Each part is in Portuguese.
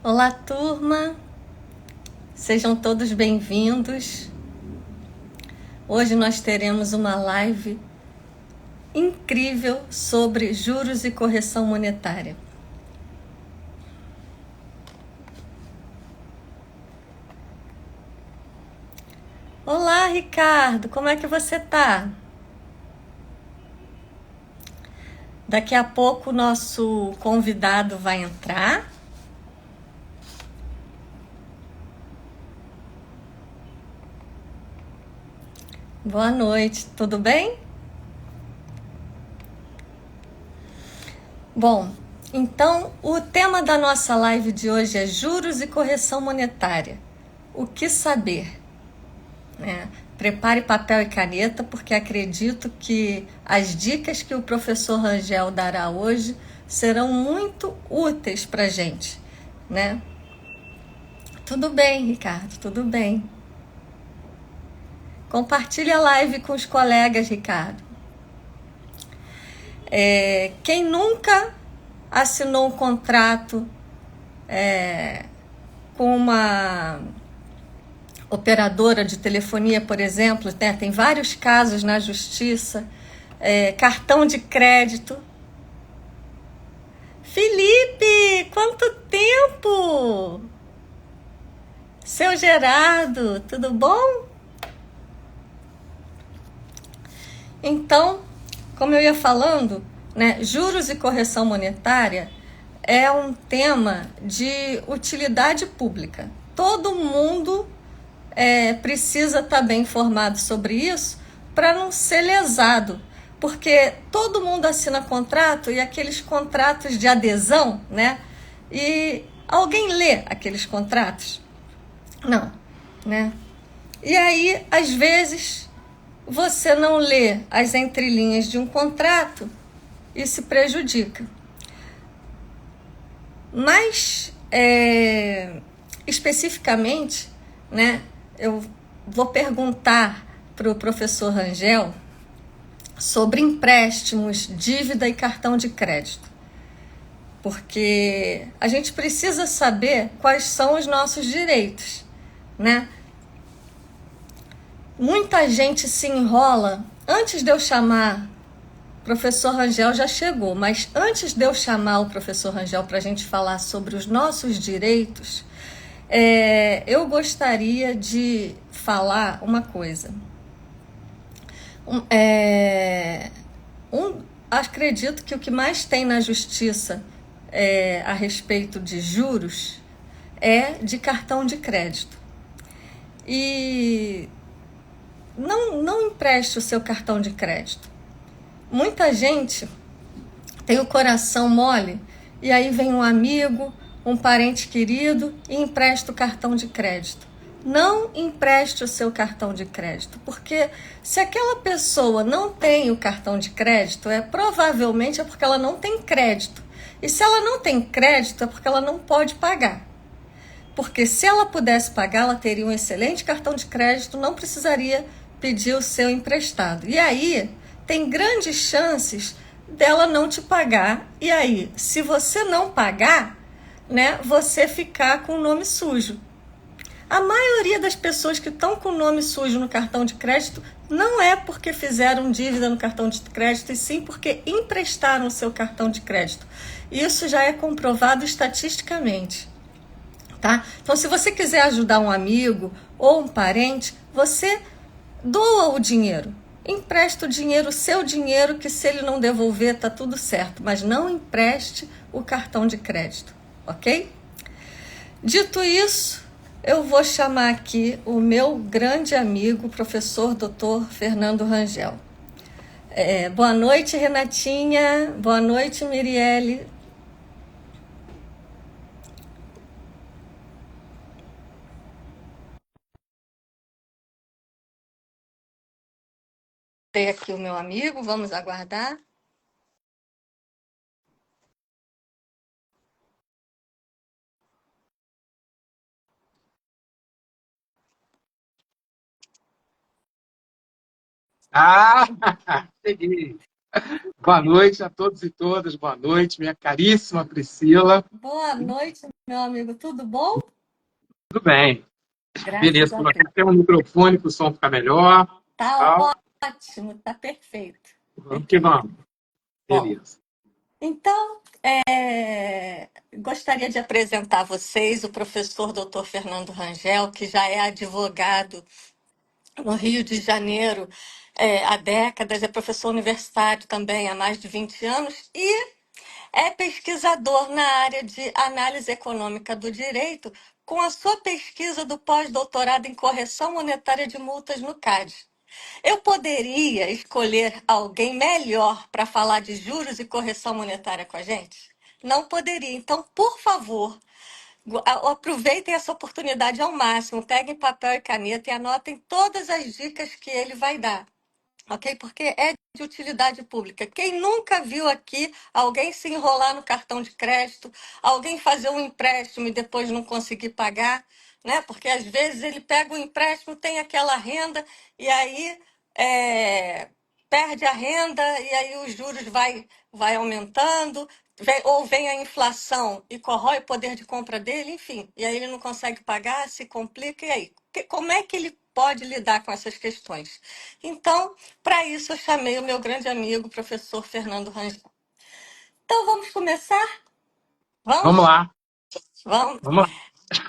Olá, turma! Sejam todos bem-vindos. Hoje nós teremos uma live incrível sobre juros e correção monetária. Olá, Ricardo! Como é que você tá? Daqui a pouco o nosso convidado vai entrar. Boa noite, tudo bem? Bom, então o tema da nossa live de hoje é juros e correção monetária. O que saber? Prepare papel e caneta, porque acredito que as dicas que o professor Rangel dará hoje serão muito úteis para a gente, né? Tudo bem, Ricardo, tudo bem. Compartilhe a live com os colegas, Ricardo. Quem nunca assinou um contrato com uma operadora de telefonia, por exemplo, né? Tem vários casos na justiça, cartão de crédito. Felipe, quanto tempo! Seu Gerardo, tudo bom? Então, como eu ia falando, né, juros e correção monetária é um tema de utilidade pública. Todo mundo precisa estar bem informado sobre isso para não ser lesado, porque todo mundo assina contrato e aqueles contratos de adesão, né? E alguém lê aqueles contratos? Não, né? E aí, às vezes, você não lê as entrelinhas de um contrato e se prejudica. Mas, especificamente, né, eu vou perguntar para o professor Rangel sobre empréstimos, dívida e cartão de crédito. Porque a gente precisa saber quais são os nossos direitos, né? Muita gente se enrola. Antes de eu chamar o professor Rangel, já chegou, mas antes de eu chamar o professor Rangel para a gente falar sobre os nossos direitos, eu gostaria de falar uma coisa. Acredito que o que mais tem na justiça a respeito de juros é de cartão de crédito. E não empreste o seu cartão de crédito. Muita gente tem o coração mole e aí vem um amigo, um parente querido e empresta o cartão de crédito. Não empreste o seu cartão de crédito, porque se aquela pessoa não tem o cartão de crédito, provavelmente é porque ela não tem crédito. E se ela não tem crédito, é porque ela não pode pagar. Porque se ela pudesse pagar, ela teria um excelente cartão de crédito, não precisaria pedir o seu emprestado. E aí, tem grandes chances dela não te pagar. E aí, se você não pagar, né, você ficar com o nome sujo. A maioria das pessoas que estão com o nome sujo no cartão de crédito não é porque fizeram dívida no cartão de crédito, e sim porque emprestaram o seu cartão de crédito. Isso já é comprovado estatisticamente. Tá? Então, se você quiser ajudar um amigo ou um parente, você doa o dinheiro. Empresta o dinheiro, o seu dinheiro, que se ele não devolver, tá tudo certo. Mas não empreste o cartão de crédito, ok? Dito isso, eu vou chamar aqui o meu grande amigo, professor Dr. Fernando Rangel. Boa noite, Renatinha. Boa noite, Mirielle. Tem aqui o meu amigo, vamos aguardar. Ah, cheguei. Boa noite a todos e todas. Boa noite, minha caríssima Priscila. Boa noite. meu amigo, tudo bom? Tudo bem. Graças Beleza, a coloquei Deus. até um microfone para o som ficar melhor. Tá Tal. ótimo, tá perfeito. Vamos que Perfeito. vamos. Bom, Beleza. então, gostaria de apresentar a vocês o professor Dr. Fernando Rangel, que já é advogado no Rio de Janeiro há décadas, é professor universitário também há mais de 20 anos e é pesquisador na área de análise econômica do direito, com a sua pesquisa do pós-doutorado em correção monetária de multas no CAD. Eu poderia escolher alguém melhor para falar de juros e correção monetária com a gente? Não poderia. Então, por favor, aproveitem essa oportunidade ao máximo. Peguem papel e caneta e anotem todas as dicas que ele vai dar. Ok? Porque é de utilidade pública. Quem nunca viu aqui alguém se enrolar no cartão de crédito, alguém fazer um empréstimo e depois não conseguir pagar, né? Porque às vezes ele pega o empréstimo, tem aquela renda e aí é, perde a renda e aí os juros vai aumentando, ou vem a inflação e corrói o poder de compra dele, enfim, e aí ele não consegue pagar, se complica, e aí? Como é que ele pode lidar com essas questões? Então, para isso, eu chamei o meu grande amigo, professor Fernando Rangel. Então, vamos começar? Vamos Vamos? lá. Vamos. Vamos lá.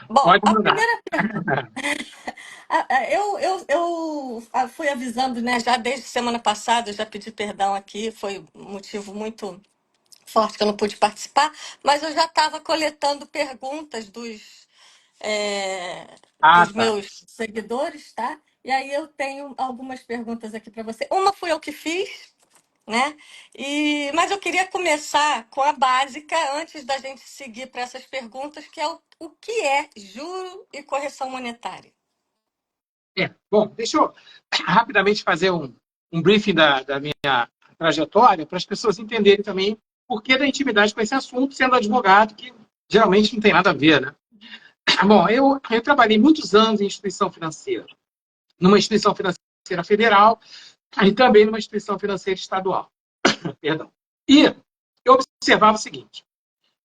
Bom, Pode a mandar. primeira pergunta. Eu fui avisando, né, já desde semana passada, eu já pedi perdão aqui, foi um motivo muito forte que eu não pude participar, mas eu já estava coletando perguntas Ah, dos tá. meus seguidores, tá? E aí eu tenho algumas perguntas aqui para você. Uma fui eu que fiz, né? Mas eu queria começar com a básica antes da gente seguir para essas perguntas, que é o que é juro e correção monetária. Bom, deixa eu rapidamente fazer um briefing da minha trajetória para as pessoas entenderem também o porquê da intimidade com esse assunto, sendo advogado, que geralmente não tem nada a ver, né? Bom, eu trabalhei muitos anos em instituição financeira, numa instituição financeira federal e também numa instituição financeira estadual. Perdão. E eu observava o seguinte: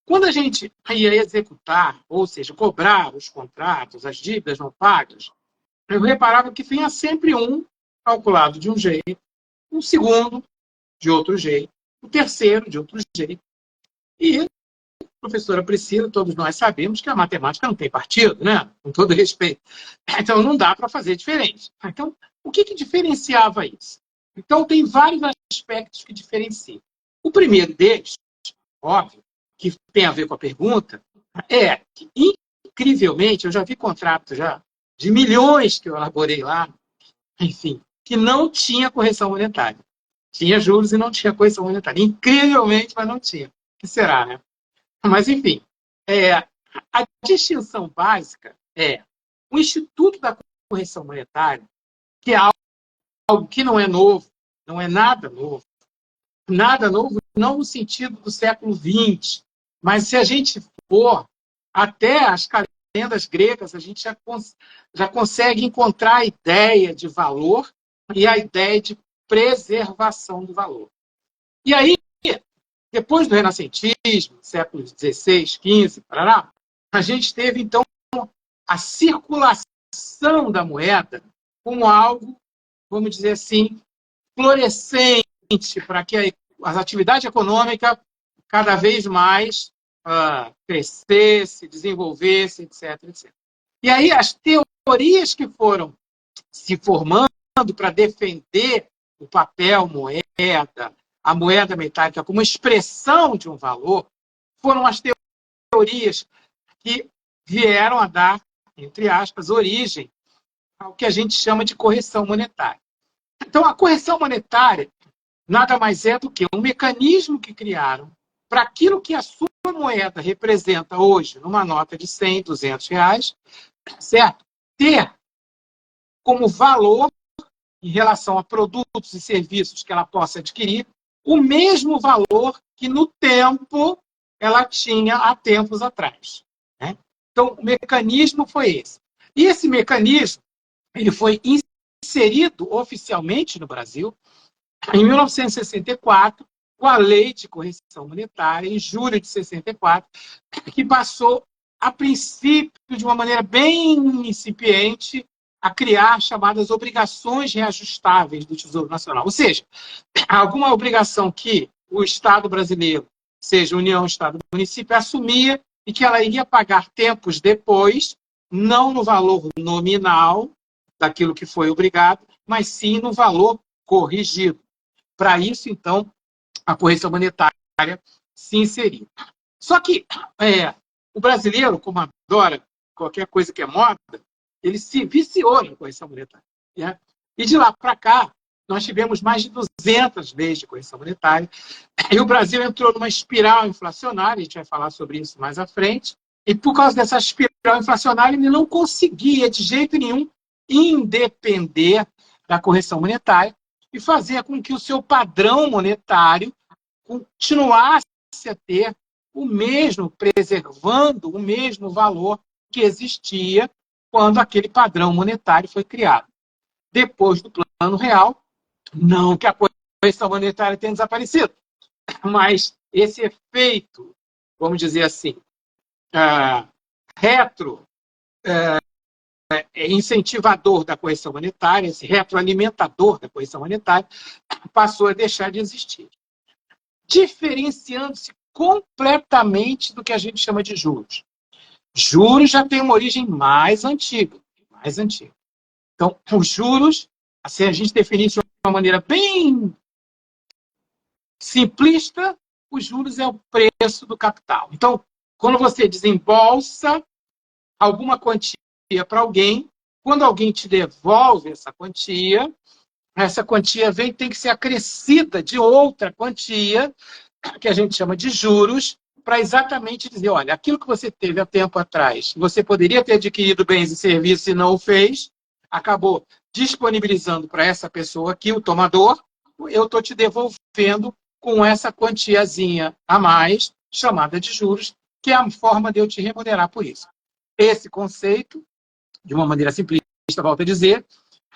quando a gente ia executar, ou seja, cobrar os contratos, as dívidas não pagas, eu reparava que tinha sempre um calculado de um jeito, um segundo de outro jeito, o terceiro de outro jeito. E, professora Priscila, todos nós sabemos que a matemática não tem partido, né? Com todo respeito. Então, não dá para fazer diferente. Então, o que diferenciava isso? Então, tem vários aspectos que diferenciam. O primeiro deles, óbvio, que tem a ver com a pergunta, é que, incrivelmente, eu já vi contratos já de milhões que eu elaborei lá, enfim, que não tinha correção monetária. Tinha juros e não tinha correção monetária. Incrivelmente, mas não tinha. O que será, né? Mas, enfim, a distinção básica é o Instituto da Correção Monetária, que é algo que não é novo, não é nada novo, não no sentido do século XX, mas se a gente for até as calendas gregas, a gente já consegue encontrar a ideia de valor e a ideia de preservação do valor. E aí, depois do renascentismo, séculos XVI, XV, a gente teve, então, a circulação da moeda como algo, vamos dizer assim, florescente para que a atividade econômica cada vez mais crescesse, desenvolvesse, etc, etc. E aí as teorias que foram se formando para defender o papel moeda, a moeda metálica como expressão de um valor, foram as teorias que vieram a dar, entre aspas, origem ao que a gente chama de correção monetária. Então, a correção monetária nada mais é do que um mecanismo que criaram para aquilo que a sua moeda representa hoje, numa nota de 100, 200 reais, certo? Ter como valor, em relação a produtos e serviços que ela possa adquirir, o mesmo valor que no tempo ela tinha há tempos atrás. Né? Então, o mecanismo foi esse. E esse mecanismo ele foi inserido oficialmente no Brasil em 1964, com a Lei de Correção Monetária, em julho de 64, que passou a princípio, de uma maneira bem incipiente, a criar chamadas obrigações reajustáveis do Tesouro Nacional. Ou seja, alguma obrigação que o Estado brasileiro, seja União, Estado, município, assumia e que ela iria pagar tempos depois, não no valor nominal daquilo que foi obrigado, mas sim no valor corrigido. Para isso, então, a correção monetária se inseriu. Só que o brasileiro, como adora qualquer coisa que é moda, ele se viciou na correção monetária. Né? E de lá para cá, nós tivemos mais de 200 leis de correção monetária, e o Brasil entrou numa espiral inflacionária, a gente vai falar sobre isso mais à frente, e por causa dessa espiral inflacionária, ele não conseguia, de jeito nenhum, independer da correção monetária e fazer com que o seu padrão monetário continuasse a ter o mesmo, preservando o mesmo valor que existia quando aquele padrão monetário foi criado. Depois do Plano Real, não que a correção monetária tenha desaparecido, mas esse efeito, vamos dizer assim, incentivador da correção monetária, esse retroalimentador da correção monetária, passou a deixar de existir. Diferenciando-se completamente do que a gente chama de juros. Juros já tem uma origem mais antiga. Então, os juros, assim, a gente definisse de uma maneira bem simplista, os juros é o preço do capital. Então, quando você desembolsa alguma quantia para alguém, quando alguém te devolve essa quantia tem que ser acrescida de outra quantia, que a gente chama de juros, para exatamente dizer, olha, aquilo que você teve há tempo atrás, você poderia ter adquirido bens e serviços e não o fez, acabou disponibilizando para essa pessoa aqui, o tomador, eu estou te devolvendo com essa quantiazinha a mais, chamada de juros, que é a forma de eu te remunerar por isso. Esse conceito, de uma maneira simplista, volto a dizer,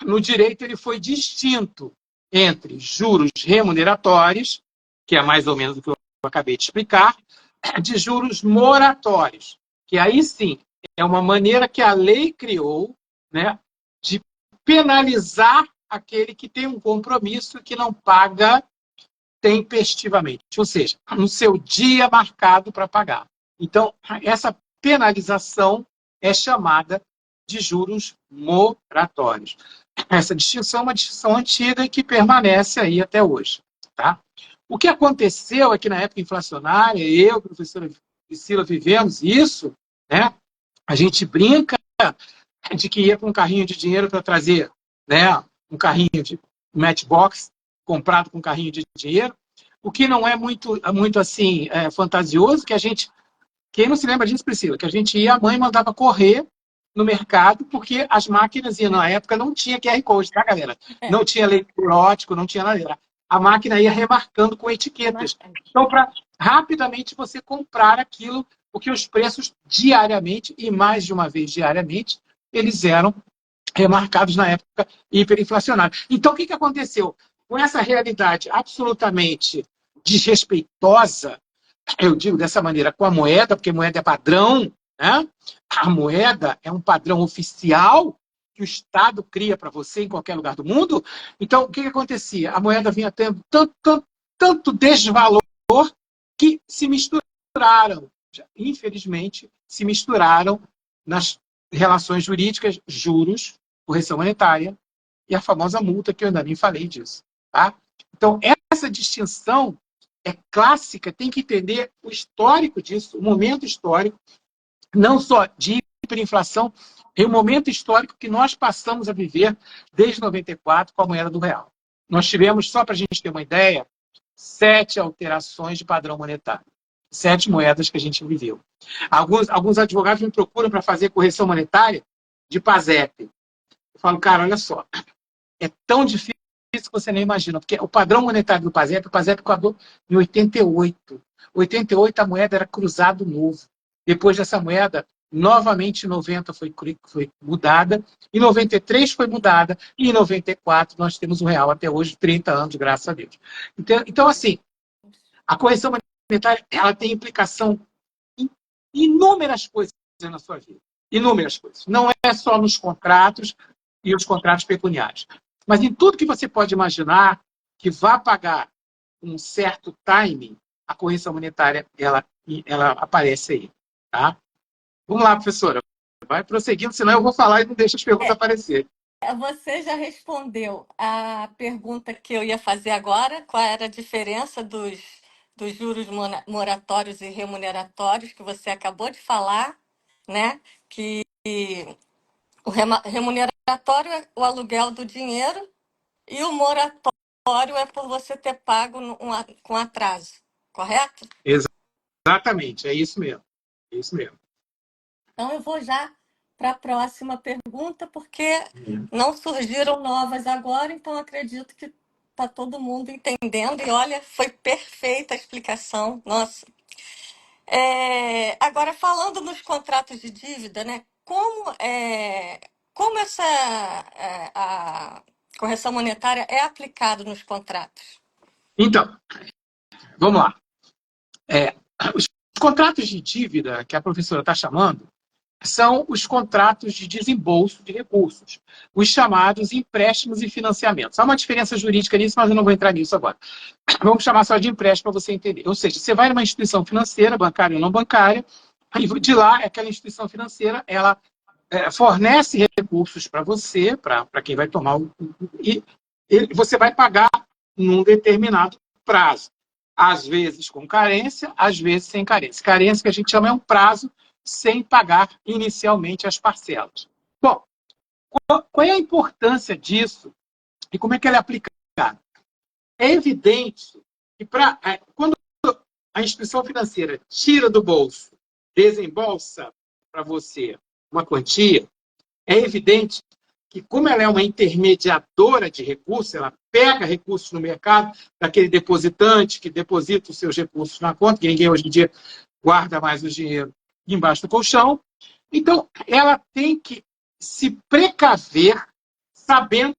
no direito ele foi distinto entre juros remuneratórios, que é mais ou menos o que eu acabei de explicar, de juros moratórios, que aí sim é uma maneira que a lei criou, né, de penalizar aquele que tem um compromisso que não paga tempestivamente, ou seja, no seu dia marcado para pagar. Então, essa penalização é chamada de juros moratórios. Essa distinção é uma distinção antiga e que permanece aí até hoje. Tá? O que aconteceu é que na época inflacionária, eu, professora Priscila, vivemos isso, né? A gente brinca de que ia com um carrinho de dinheiro para trazer, né, um carrinho de matchbox comprado com um carrinho de dinheiro, o que não é muito assim, fantasioso, que a gente... Quem não se lembra disso, Priscila? Que a gente ia, a mãe mandava correr no mercado, porque as máquinas, na época, não tinha QR Code, tá, galera? Não tinha leitor óptico, não tinha nada. A máquina ia remarcando com etiquetas. Então, para rapidamente você comprar aquilo, porque os preços diariamente, e mais de uma vez diariamente, eles eram remarcados na época hiperinflacionária. Então, o que aconteceu? Com essa realidade absolutamente desrespeitosa, eu digo dessa maneira, com a moeda, porque moeda é padrão, né? A moeda é um padrão oficial que o Estado cria para você em qualquer lugar do mundo. Então, o que acontecia? A moeda vinha tendo tanto desvalor que se misturaram, infelizmente, se misturaram nas relações jurídicas, juros, correção monetária e a famosa multa, que eu ainda nem falei disso. Tá? Então, essa distinção é clássica, tem que entender o histórico disso, o momento histórico, não só de hiperinflação, é o momento histórico que nós passamos a viver desde 94 com a moeda do real. Nós tivemos, só para a gente ter uma ideia, 7 alterações de padrão monetário. 7 moedas que a gente viveu. Alguns advogados me procuram para fazer correção monetária de PASEP. Eu falo, cara, olha só, é tão difícil que você nem imagina, porque o padrão monetário do PASEP, o PASEP acabou em 88. 88 a moeda era cruzado novo. Depois dessa moeda, novamente em 90 foi mudada, em 93 foi mudada, e em 94 nós temos o real até hoje, 30 anos, graças a Deus. Então assim, a correção monetária ela tem implicação em inúmeras coisas. na sua vida. Inúmeras coisas. Não é só nos contratos e os contratos pecuniários, mas em tudo que você pode imaginar que vá pagar um certo timing, a correção monetária ela aparece aí. Tá? Vamos lá, professora. Vai prosseguindo, senão eu vou falar e não deixa as perguntas aparecerem. Você já respondeu a pergunta que eu ia fazer agora, qual era a diferença dos juros moratórios e remuneratórios, que você acabou de falar, né? Que o remuneratório é o aluguel do dinheiro e o moratório é por você ter pago com atraso, correto? Exatamente, é isso mesmo. É isso mesmo. Então eu vou já para a próxima pergunta, porque não surgiram novas agora, então acredito que está todo mundo entendendo. E olha, foi perfeita a explicação. Nossa. Agora, falando nos contratos de dívida, né? Como a correção monetária é aplicada nos contratos? Então, vamos lá. Os contratos de dívida que a professora está chamando são os contratos de desembolso de recursos, os chamados empréstimos e financiamentos. Há uma diferença jurídica nisso, mas eu não vou entrar nisso agora. Vamos chamar só de empréstimo para você entender. Ou seja, você vai numa instituição financeira, bancária ou não bancária, e de lá, aquela instituição financeira, ela fornece recursos para você, para quem vai tomar e você vai pagar num determinado prazo. Às vezes com carência, às vezes sem carência. Carência que a gente chama é um prazo sem pagar inicialmente as parcelas. Bom, qual é a importância disso e como é que ela é aplicada? É evidente que quando a instituição financeira tira do bolso, desembolsa para você uma quantia, é evidente que, como ela é uma intermediadora de recursos, ela pega recursos no mercado daquele depositante que deposita os seus recursos na conta, que ninguém hoje em dia guarda mais o dinheiro embaixo do colchão. Então, ela tem que se precaver, sabendo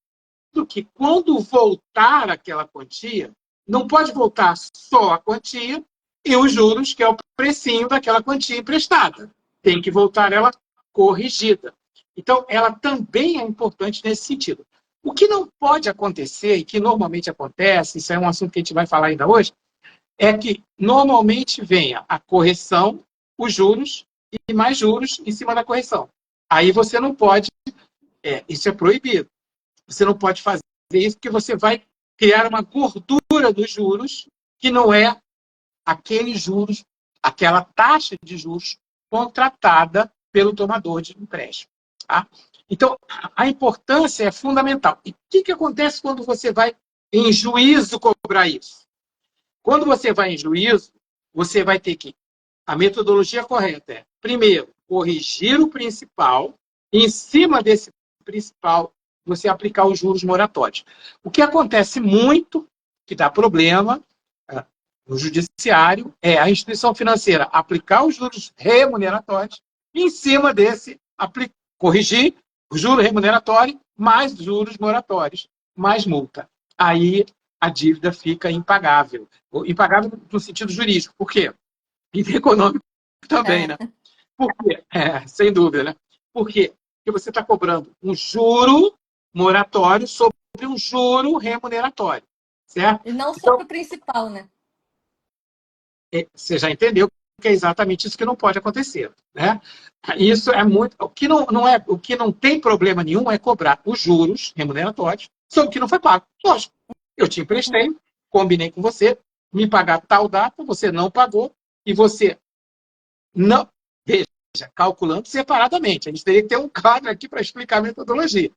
que quando voltar aquela quantia, não pode voltar só a quantia e os juros, que é o precinho daquela quantia emprestada. Tem que voltar ela corrigida. Então, ela também é importante nesse sentido. O que não pode acontecer, e que normalmente acontece, isso é um assunto que a gente vai falar ainda hoje, é que normalmente venha a correção, os juros e mais juros em cima da correção. Aí você não pode, isso é proibido. Você não pode fazer isso porque você vai criar uma gordura dos juros que não é aqueles juros, aquela taxa de juros contratada pelo tomador de empréstimo. Tá? Então, a importância é fundamental. E o que acontece quando você vai em juízo cobrar isso? Quando você vai em juízo, você vai ter que... A metodologia correta é, primeiro, corrigir o principal, e em cima desse principal, você aplicar os juros moratórios. O que acontece muito, que dá problema no judiciário, é a instituição financeira aplicar os juros remuneratórios, e em cima desse, corrigir o juro remuneratório, mais juros moratórios, mais multa. Aí a dívida fica impagável. Impagável no sentido jurídico. Por quê? E econômico também, né? Por quê? Sem dúvida, né? Por quê? Porque você está cobrando um juro moratório sobre um juro remuneratório, certo? E não sobre o principal, né? Você já entendeu que é exatamente isso que não pode acontecer, né? Isso é muito... O que não tem problema nenhum é cobrar os juros remuneratórios sobre o que não foi pago. Lógico, eu te emprestei, combinei com você, me pagar tal data, você não pagou, e você não... Veja, calculando separadamente. A gente teria que ter um quadro aqui para explicar a metodologia.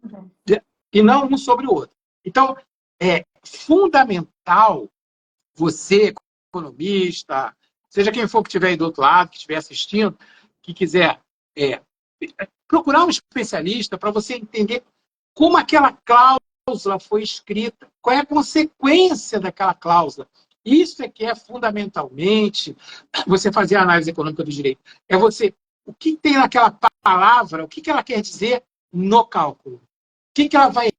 E não um sobre o outro. Então, é fundamental você, economista, seja quem for que estiver aí do outro lado, que estiver assistindo, que quiser procurar um especialista para você entender como aquela cláusula foi escrita, qual é a consequência daquela cláusula. Isso é que é fundamentalmente você fazer a análise econômica do direito. É você, o que tem naquela palavra, o que ela quer dizer no cálculo. O que ela vai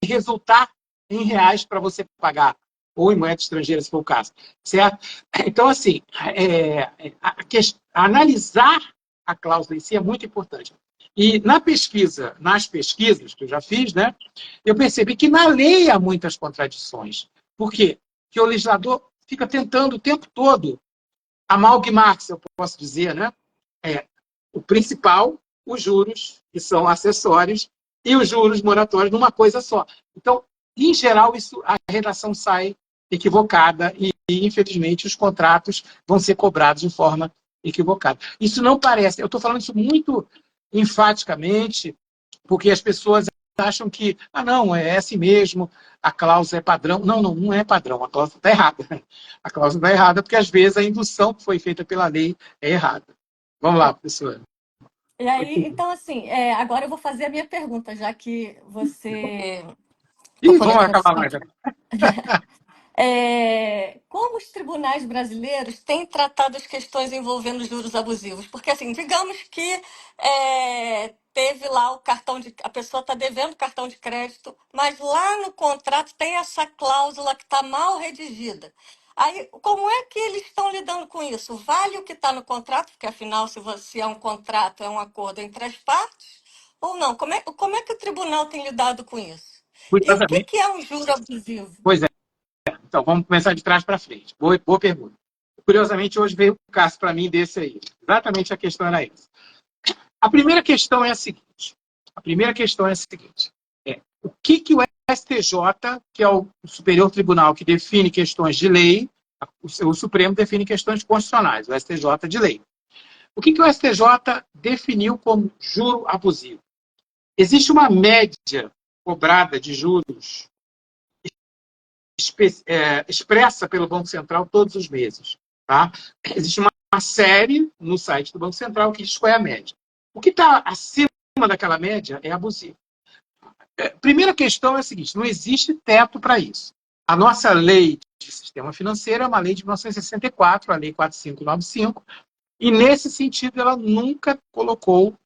resultar em reais para você pagar, ou em moeda estrangeira, se for o caso. Certo? Então, assim, analisar a cláusula em si é muito importante. E nas pesquisas que eu já fiz, né, eu percebi que na lei há muitas contradições. Por quê? Porque o legislador fica tentando o tempo todo amalgamar, se eu posso dizer, né? O principal, os juros, que são acessórios, e os juros moratórios numa coisa só. Então, em geral, a redação sai equivocada e, infelizmente, os contratos vão ser cobrados de forma equivocada. Isso não parece, eu estou falando isso muito enfaticamente, porque as pessoas acham que, não, é assim mesmo, a cláusula é padrão. Não, não é padrão, a cláusula está errada. A cláusula está errada porque, às vezes, a indução que foi feita pela lei é errada. Vamos lá, professora. E aí, então, assim, agora eu vou fazer a minha pergunta, já que você tocou Vamos nesse acabar lá. assunto. Como os tribunais brasileiros têm tratado as questões envolvendo juros abusivos? Porque, assim, digamos que teve lá o cartão de... A pessoa está devendo cartão de crédito, mas lá no contrato tem essa cláusula que está mal redigida. Aí, como é que eles estão lidando com isso? Vale o que está no contrato, porque, afinal, se é um contrato, é um acordo entre as partes, ou não? Como é que o tribunal tem lidado com isso? E o Curiosamente, que é um juro abusivo? pois é. Então, vamos começar de trás para frente. Boa pergunta. Curiosamente, hoje veio um caso para mim desse aí. Exatamente a questão era essa. A primeira questão é a seguinte. O que o STJ, que é o Superior Tribunal que define questões de lei, o Supremo define questões constitucionais, o STJ de lei. O que o STJ definiu como juro abusivo? Existe uma média cobrada de juros expressa pelo Banco Central todos os meses. Tá? Existe uma série no site do Banco Central que diz qual é a média. O que está acima daquela média é abusivo. Primeira questão é a seguinte, não existe teto para isso. A nossa lei de sistema financeiro é uma lei de 1964, a lei 4595, e nesse sentido ela nunca colocou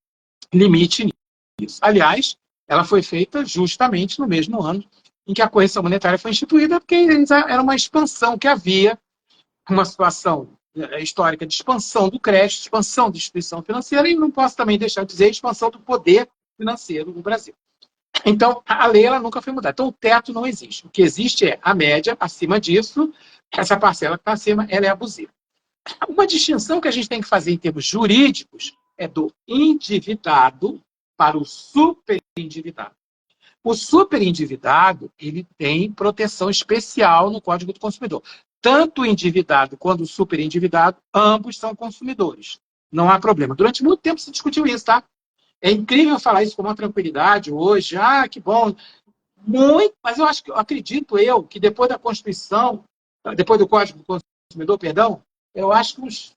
limite nisso. Aliás, ela foi feita justamente no mesmo ano em que a correção monetária foi instituída, porque era uma expansão que havia, uma situação histórica de expansão do crédito, expansão da instituição financeira, e não posso também deixar de dizer expansão do poder financeiro no Brasil. Então, a lei ela nunca foi mudada. Então, o teto não existe. O que existe é a média, acima disso, essa parcela que está acima, ela é abusiva. Uma distinção que a gente tem que fazer em termos jurídicos é do endividado para o superendividado. O superendividado, ele tem proteção especial no Código do Consumidor. Tanto o endividado quanto o superendividado, ambos são consumidores. Não há problema. Durante muito tempo se discutiu isso, tá? É incrível falar isso com uma tranquilidade hoje. Que bom. Muito, mas acredito eu, que depois da Constituição, depois do Código do Consumidor, perdão, eu acho que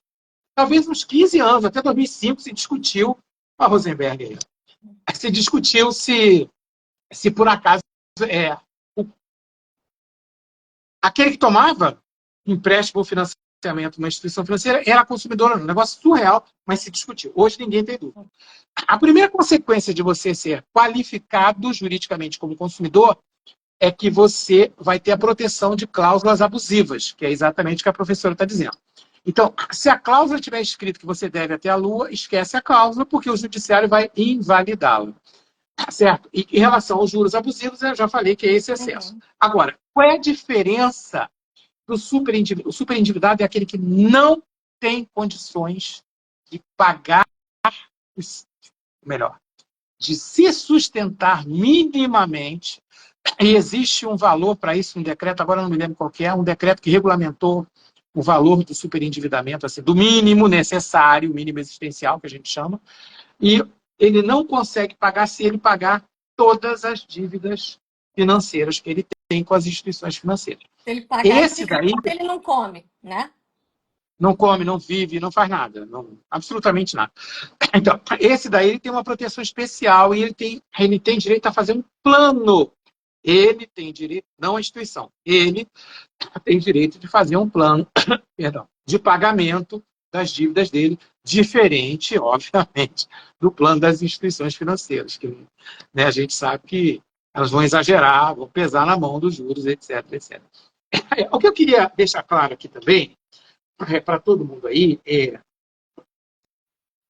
talvez uns 15 anos, até 2005, se discutiu, a Rosenberg aí, se discutiu se por acaso aquele que tomava empréstimo ou financiamento numa instituição financeira era consumidor, um negócio surreal, mas se discutiu. Hoje ninguém tem dúvida. A primeira consequência de você ser qualificado juridicamente como consumidor é que você vai ter a proteção de cláusulas abusivas, que é exatamente o que a professora está dizendo. Então, se a cláusula tiver escrito que você deve até a Lua, esquece a cláusula, porque o judiciário vai invalidá-la. Certo? E em relação aos juros abusivos, eu já falei que é esse excesso. Agora, qual é a diferença do superendividado? O superendividado é aquele que não tem condições de pagar, de se sustentar minimamente, e existe um valor para isso, um decreto, agora não me lembro qual que é, um decreto que regulamentou o valor do superendividamento, assim, do mínimo necessário, o mínimo existencial, que a gente chama, e ele não consegue pagar se ele pagar todas as dívidas financeiras que ele tem com as instituições financeiras. Se ele pagar, ele não come, né? Não come, não vive, não faz nada, absolutamente nada. Então, esse daí ele tem uma proteção especial e ele tem direito a fazer um plano. Ele tem direito, não a instituição, ele tem direito de fazer um plano de pagamento das dívidas dele, diferente, obviamente, do plano das instituições financeiras, que a gente sabe que elas vão exagerar, vão pesar na mão dos juros, etc, etc. O que eu queria deixar claro aqui também, para todo mundo aí,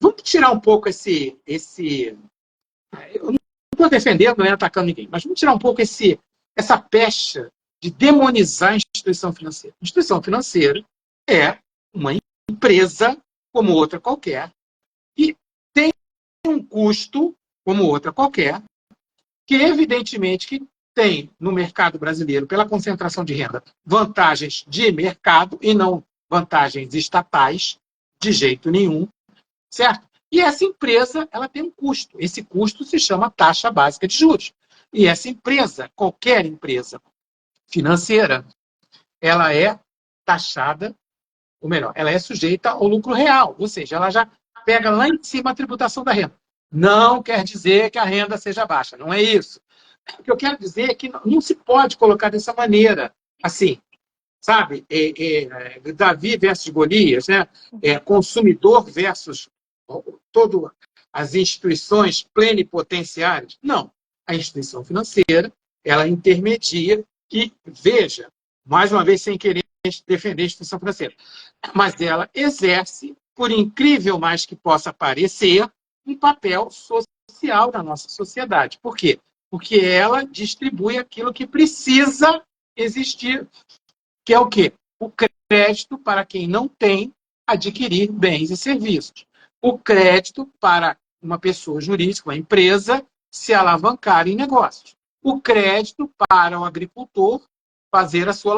Vamos tirar um pouco eu não estou defendendo nem atacando ninguém, mas vamos tirar um pouco essa pecha de demonizar a instituição financeira. A instituição financeira é uma empresa como outra qualquer e tem um custo como outra qualquer, que evidentemente que tem no mercado brasileiro, pela concentração de renda, vantagens de mercado e não vantagens estatais, de jeito nenhum, certo? E essa empresa, ela tem um custo. Esse custo se chama taxa básica de juros. E essa empresa, qualquer empresa financeira, ela é taxada, ou melhor, ela é sujeita ao lucro real, ou seja, ela já pega lá em cima a tributação da renda. Não quer dizer que a renda seja baixa, não é isso. O que eu quero dizer é que não se pode colocar dessa maneira, assim, sabe? Davi versus Golias, né? Consumidor versus todas as instituições plenipotenciárias. Não. A instituição financeira, ela intermedia e, veja, mais uma vez, sem querer defender a instituição financeira, mas ela exerce, por incrível mais que possa parecer, um papel social na nossa sociedade. Por quê? Porque ela distribui aquilo que precisa existir, que é o quê? O crédito para quem não tem adquirir bens e serviços. O crédito para uma pessoa jurídica, uma empresa, se alavancar em negócios. O crédito para o agricultor fazer a sua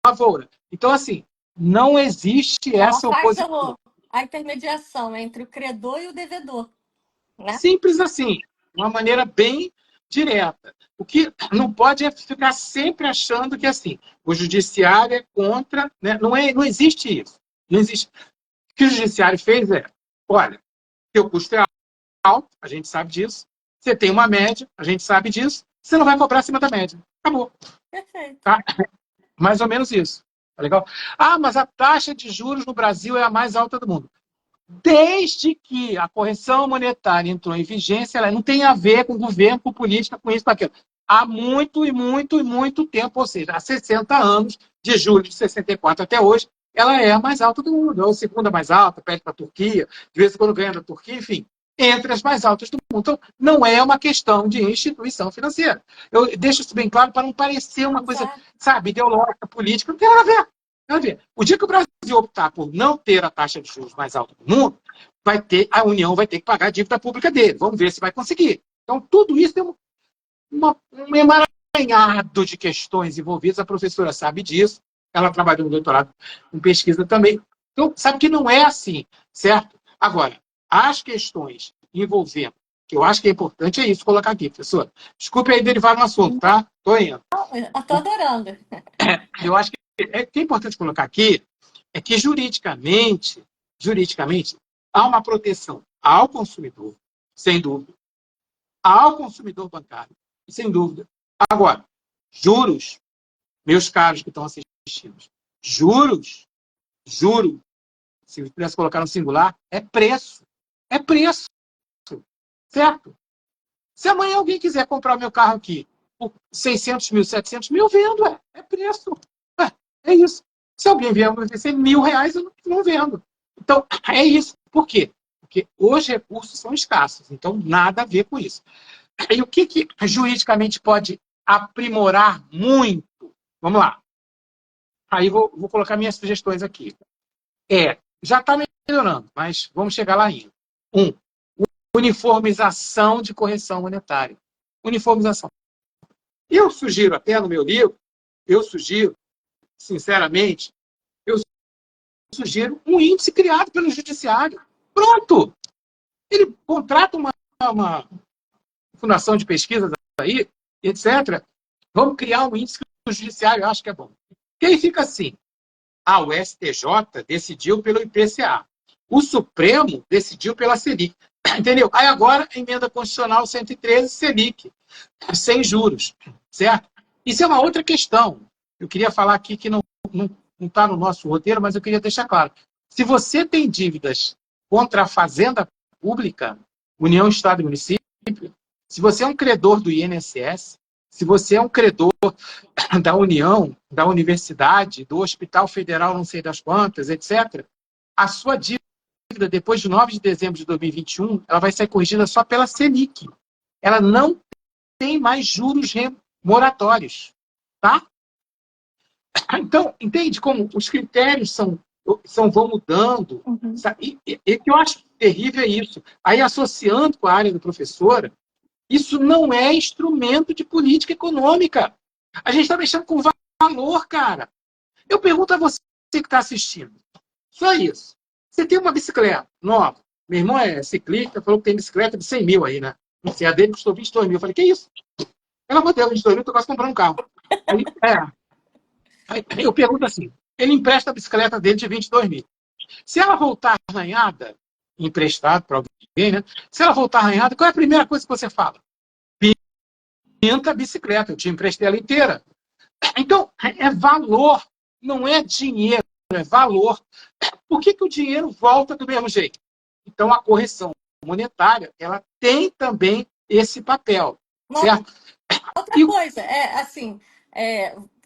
lavoura. Então, assim, não existe essa oposição. A intermediação entre o credor e o devedor. Né? Simples assim, de uma maneira bem direta. O que não pode é ficar sempre achando que assim, o judiciário é contra, né? Não existe isso. Não existe. O que o judiciário fez é, olha, seu custo é alto, a gente sabe disso. Você tem uma média, a gente sabe disso. Você não vai cobrar acima da média. Acabou. Perfeito. Tá? Mais ou menos isso. Tá legal? Ah, mas a taxa de juros no Brasil é a mais alta do mundo. Desde que a correção monetária entrou em vigência, ela não tem a ver com governo, com política, com isso, com aquilo. Há muito e muito e muito tempo, ou seja, há 60 anos, de julho de 64 até hoje, ela é a mais alta do mundo. É a segunda mais alta, perde para a Turquia, de vez em quando ganha da Turquia, enfim, entre as mais altas do mundo. Então, não é uma questão de instituição financeira. Eu deixo isso bem claro para não parecer uma coisa, sabe, ideológica, política, não tem nada a ver. O dia que o Brasil optar por não ter a taxa de juros mais alta do mundo, a União vai ter que pagar a dívida pública dele. Vamos ver se vai conseguir. Então, tudo isso tem um emaranhado de questões envolvidas. A professora sabe disso. Ela trabalhou no doutorado com pesquisa também. Então, sabe que não é assim, certo? Agora, as questões envolvendo, que eu acho que é importante, é isso colocar aqui, professora. Desculpe aí derivar no assunto, tá? Estou indo. Estou adorando. Eu acho que é importante colocar aqui é que juridicamente, há uma proteção ao consumidor, sem dúvida, ao consumidor bancário, sem dúvida. Agora, juros, meus caros que estão assistindo, juros, se eu pudesse colocar no singular, é preço. É preço. Certo? Se amanhã alguém quiser comprar o meu carro aqui por 600 mil, 700 mil, eu vendo. É preço. É isso. Se alguém vier me oferecer R$1.000, eu não vendo. Então, é isso. Por quê? Porque os recursos são escassos. Então, nada a ver com isso. E o que juridicamente pode aprimorar muito? Vamos lá. Aí vou colocar minhas sugestões aqui. Já está melhorando, mas vamos chegar lá ainda. Uniformização de correção monetária. Uniformização. Eu sugiro, até no meu livro, sinceramente, sugiro um índice criado pelo judiciário. Pronto! Ele contrata uma fundação de pesquisa aí, etc. Vamos criar um índice que o judiciário acha que é bom. E aí fica assim. O STJ decidiu pelo IPCA. O Supremo decidiu pela Selic. Entendeu? Aí agora, emenda constitucional 113, Selic, sem juros. Certo? Isso é uma outra questão. Eu queria falar aqui que não está no nosso roteiro, mas eu queria deixar claro. Se você tem dívidas contra a Fazenda Pública, União, Estado e Município, se você é um credor do INSS, se você é um credor da União, da Universidade, do Hospital Federal, não sei das quantas, etc., a sua dívida dívida, depois de 9 de dezembro de 2021, ela vai ser corrigida só pela Selic. Ela não tem mais juros moratórios. Tá? Então, entende como os critérios vão mudando? Uhum. E o que eu acho terrível é isso. Aí, associando com a área da professora, isso não é instrumento de política econômica. A gente está mexendo com valor, cara. Eu pergunto a você que está assistindo. Só isso. Você tem uma bicicleta nova. Meu irmão é ciclista, falou que tem bicicleta de 100 mil aí, né? Não sei, a dele custou 22 mil. Eu falei, que isso? Ela mandou 22 mil, estou quase comprando um carro. Aí eu pergunto assim, ele empresta a bicicleta dele de 22 mil. Se ela voltar arranhada, emprestado para alguém, né? Se ela voltar arranhada, qual é a primeira coisa que você fala? Pinta a bicicleta, eu te emprestei ela inteira. Então, é valor, não é dinheiro, é valor. Por que o dinheiro volta do mesmo jeito? Então, a correção monetária, ela tem também esse papel, certo? Outra coisa, assim,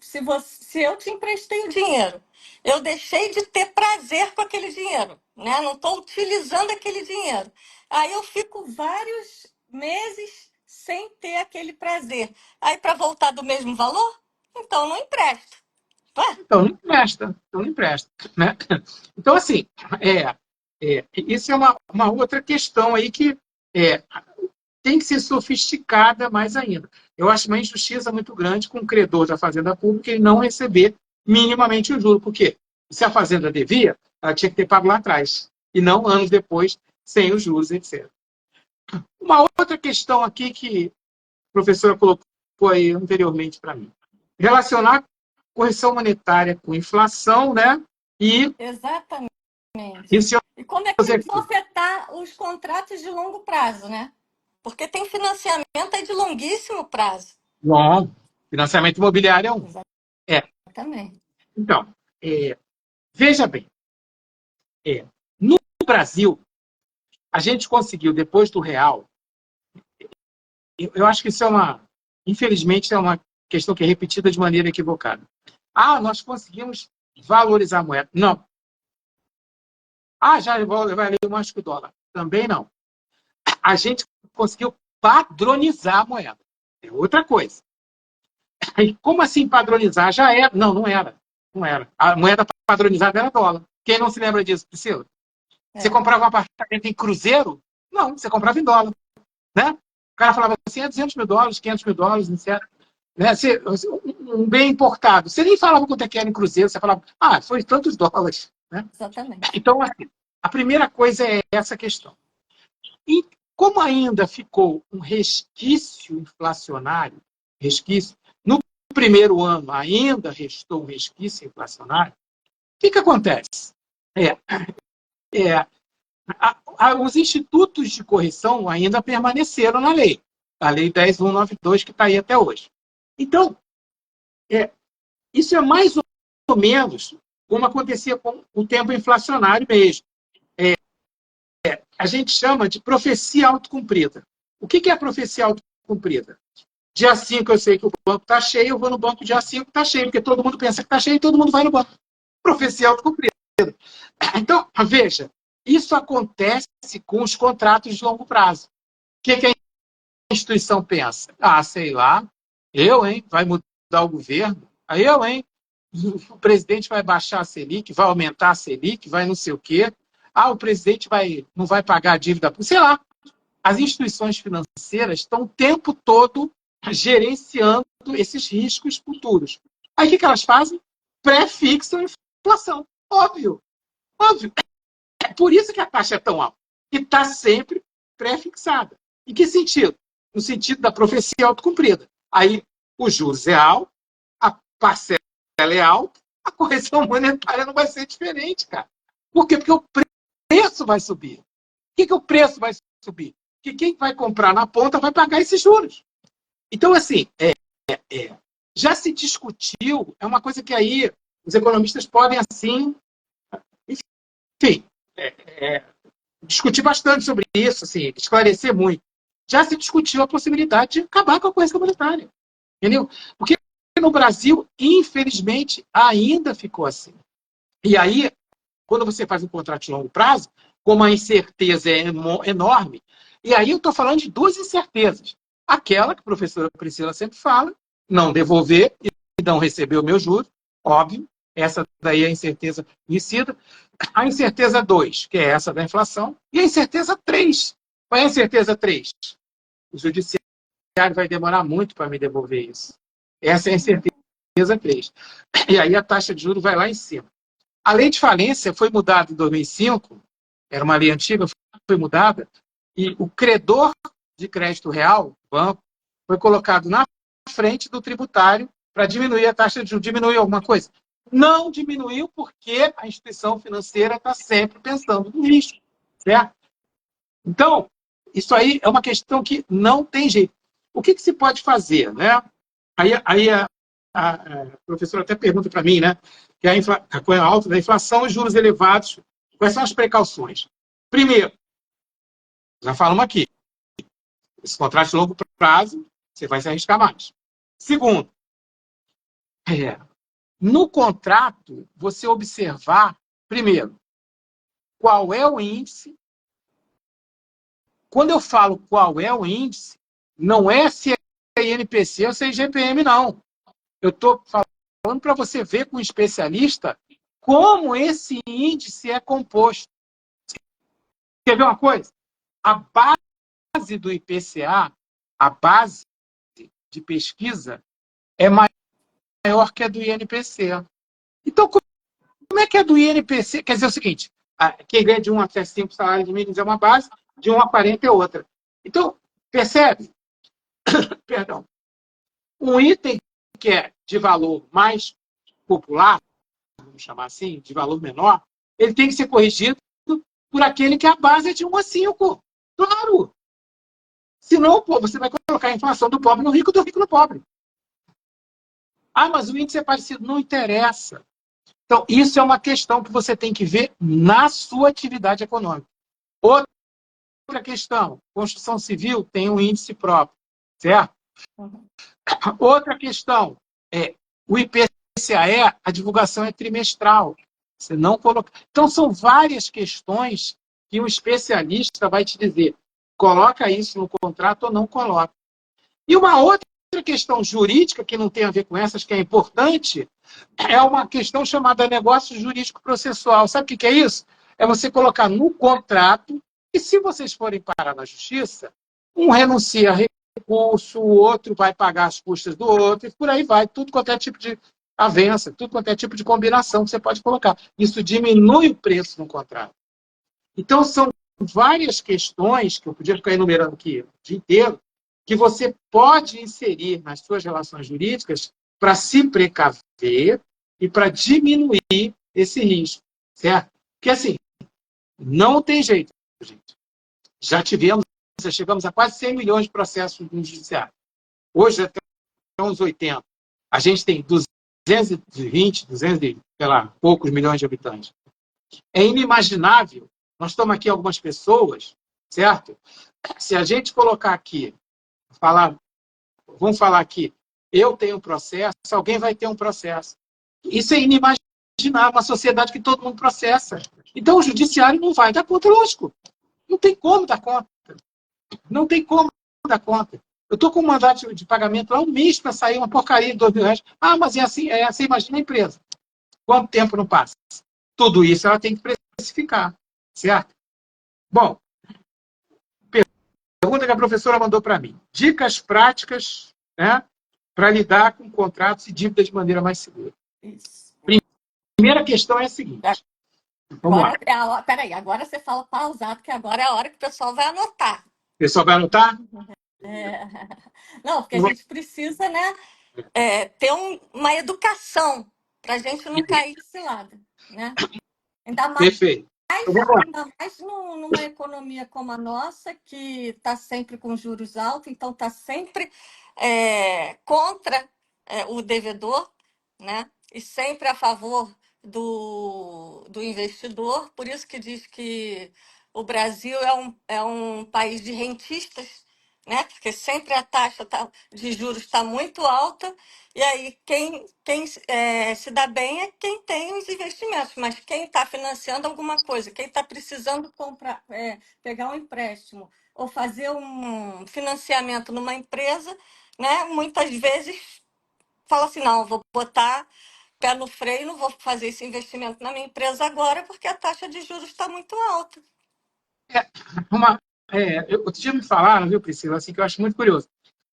se eu te emprestei o dinheiro, eu deixei de ter prazer com aquele dinheiro, né? Não estou utilizando aquele dinheiro. Aí eu fico vários meses sem ter aquele prazer. Aí para voltar do mesmo valor, então não empresto. Ué? Então, não empresta, né? Então, assim, isso é uma outra questão aí que tem que ser sofisticada mais ainda. Eu acho uma injustiça muito grande com o credor da Fazenda Pública ele não receber minimamente o juro. Por quê? Se a Fazenda devia, ela tinha que ter pago lá atrás, e não anos depois, sem os juros, etc. Uma outra questão aqui que a professora colocou aí anteriormente para mim. Relacionar correção monetária com inflação, né? E Exatamente. isso E como é que isso vai afetar os contratos de longo prazo, né? Porque tem financiamento aí de longuíssimo prazo. bom, financiamento imobiliário é um. Exatamente. Então, veja bem, no Brasil, a gente conseguiu, depois do real, eu acho que isso infelizmente, é uma questão que é repetida de maneira equivocada. Nós conseguimos valorizar a moeda. Não. Já valeu mais que o dólar. Também não. A gente conseguiu padronizar a moeda. É outra coisa. E como assim padronizar? Já era. Não, não era. Não era. A moeda padronizada era dólar. Quem não se lembra disso, Priscila? Você comprava um apartamento em cruzeiro? Não, você comprava em dólar. Né? O cara falava assim, $200 mil, $500 mil, etc. Né? Um bem importado. Você nem falava quanto é que era em cruzeiro, você falava, foi tantos dólares. Né? Exatamente. Então, assim, a primeira coisa é essa questão. E como ainda ficou um resquício inflacionário, no primeiro ano ainda restou um resquício inflacionário, o que acontece? Os institutos de correção ainda permaneceram na lei. A Lei 10.192, que está aí até hoje. Então, isso é mais ou menos como acontecia com o tempo inflacionário mesmo. A gente chama de profecia autocumprida. O que é a profecia autocumprida? Dia 5 eu sei que o banco está cheio, eu vou no banco dia 5 está cheio, porque todo mundo pensa que está cheio e todo mundo vai no banco. Profecia autocumprida. Então, veja, isso acontece com os contratos de longo prazo. O que a instituição pensa? Sei lá, vai mudar o governo, o presidente vai baixar a Selic, vai aumentar a Selic, vai não sei o quê. O presidente não vai pagar a dívida. Sei lá. As instituições financeiras estão o tempo todo gerenciando esses riscos futuros. Aí o que elas fazem? Pré-fixam a inflação. Óbvio. É por isso que a taxa é tão alta. E está sempre pré-fixada. Em que sentido? No sentido da profecia autocumprida. Aí o juros é alto, a parcela é alta, a correção monetária não vai ser diferente, cara. Por quê? Porque o preço vai subir. Por que o preço vai subir? Porque quem vai comprar na ponta vai pagar esses juros. Então, assim, já se discutiu, é uma coisa que aí os economistas podem, assim, enfim, discutir bastante sobre isso, assim, esclarecer muito. Já se discutiu a possibilidade de acabar com a correção monetária. Entendeu? Porque no Brasil, infelizmente, ainda ficou assim. E aí, quando você faz um contrato de longo prazo, como a incerteza é enorme, e aí eu estou falando de duas incertezas. Aquela que a professora Priscila sempre fala, não devolver e não receber o meu juro, óbvio, essa daí é a incerteza conhecida. A incerteza 2, que é essa da inflação, e a incerteza 3. Qual é a incerteza 3? O judiciário vai demorar muito para me devolver isso. Essa é a incerteza 3. E aí a taxa de juros vai lá em cima. A lei de falência foi mudada em 2005, era uma lei antiga, foi mudada, e o credor de crédito real, o banco, foi colocado na frente do tributário para diminuir a taxa de juros. Diminuiu alguma coisa? Não diminuiu porque a instituição financeira está sempre pensando no risco, certo? Então, isso aí é uma questão que não tem jeito. O que se pode fazer, né? Aí a professora até pergunta para mim, né? Que com a alta da inflação e juros elevados, quais são as precauções? Primeiro, já falamos aqui, esse contrato de longo prazo, você vai se arriscar mais. Segundo, no contrato, você observar, primeiro, qual é o índice. Quando eu falo qual é o índice, não é se é INPC ou se é IGPM, não. Eu estou falando para você ver com um especialista como esse índice é composto. Quer ver uma coisa? A base do IPCA, a base de pesquisa, é maior que a do INPC. Então, como é que é do INPC? Quer dizer o seguinte, quem ganha de 1 até 5 salários mínimos é uma base, de 1 a 40 é outra. Então, percebe? Perdão. Um item que é de valor mais popular, vamos chamar assim, de valor menor, ele tem que ser corrigido por aquele que a base é de 1 a 5. Claro! Senão, pô, você vai colocar a inflação do pobre no rico, do rico no pobre. Ah, mas o índice é parecido. Não interessa. Então, isso é uma questão que você tem que ver na sua atividade econômica. Outra questão, construção civil tem um índice próprio, certo? Outra questão, o IPCA, a divulgação é trimestral. Você não coloca. Então, são várias questões que um especialista vai te dizer, coloca isso no contrato ou não coloca. E uma outra questão jurídica, que não tem a ver com essas, que é importante, é uma questão chamada negócio jurídico processual. Sabe o que é isso? É você colocar no contrato, e se vocês forem parar na justiça, um renuncia a recurso, o outro vai pagar as custas do outro, e por aí vai, tudo quanto é tipo de avença, tudo quanto é tipo de combinação que você pode colocar. Isso diminui o preço no contrato. Então, são várias questões, que eu podia ficar enumerando aqui o dia inteiro, que você pode inserir nas suas relações jurídicas para se precaver e para diminuir esse risco, certo? Porque, assim, não tem jeito, gente. Já chegamos a quase 100 milhões de processos no judiciário. Hoje, até uns 80. A gente tem 220, 200, sei lá, poucos milhões de habitantes. É inimaginável. Nós estamos aqui algumas pessoas, certo? Se a gente colocar aqui, vamos falar aqui, eu tenho um processo, alguém vai ter um processo. Isso é inimaginável, uma sociedade que todo mundo processa. Então, o judiciário não vai dar conta, lógico. Não tem como dar conta. Não tem como dar conta. Eu estou com um mandato de pagamento há um mês para sair uma porcaria de R$ 2.000. Ah, mas é assim, imagina a empresa. Quanto tempo não passa? Tudo isso ela tem que precificar, certo? Bom, pergunta que a professora mandou para mim. Dicas práticas, né, para lidar com contratos e dívidas de maneira mais segura. Isso. Primeira questão é a seguinte. Vamos lá. Peraí, agora você fala pausado, que agora é a hora que o pessoal vai anotar. O pessoal vai anotar? Não, porque a gente precisa, né, ter uma educação para a gente não cair desse lado, né? Ainda mais, Perfeito. numa economia como a nossa, que está sempre com juros altos, então está sempre contra o devedor, né? E sempre a favor do investidor. Por isso que diz que o Brasil é um país de rentistas, né? Porque sempre a taxa de juros está muito alta, e aí quem se dá bem é quem tem os investimentos, mas quem está financiando alguma coisa, quem está precisando comprar, pegar um empréstimo ou fazer um financiamento numa empresa, né? Muitas vezes fala assim, não, vou botar pé no freio, não vou fazer esse investimento na minha empresa agora porque a taxa de juros está muito alta. É, uma, outro dia me falaram, viu, Priscila, assim, que eu acho muito curioso,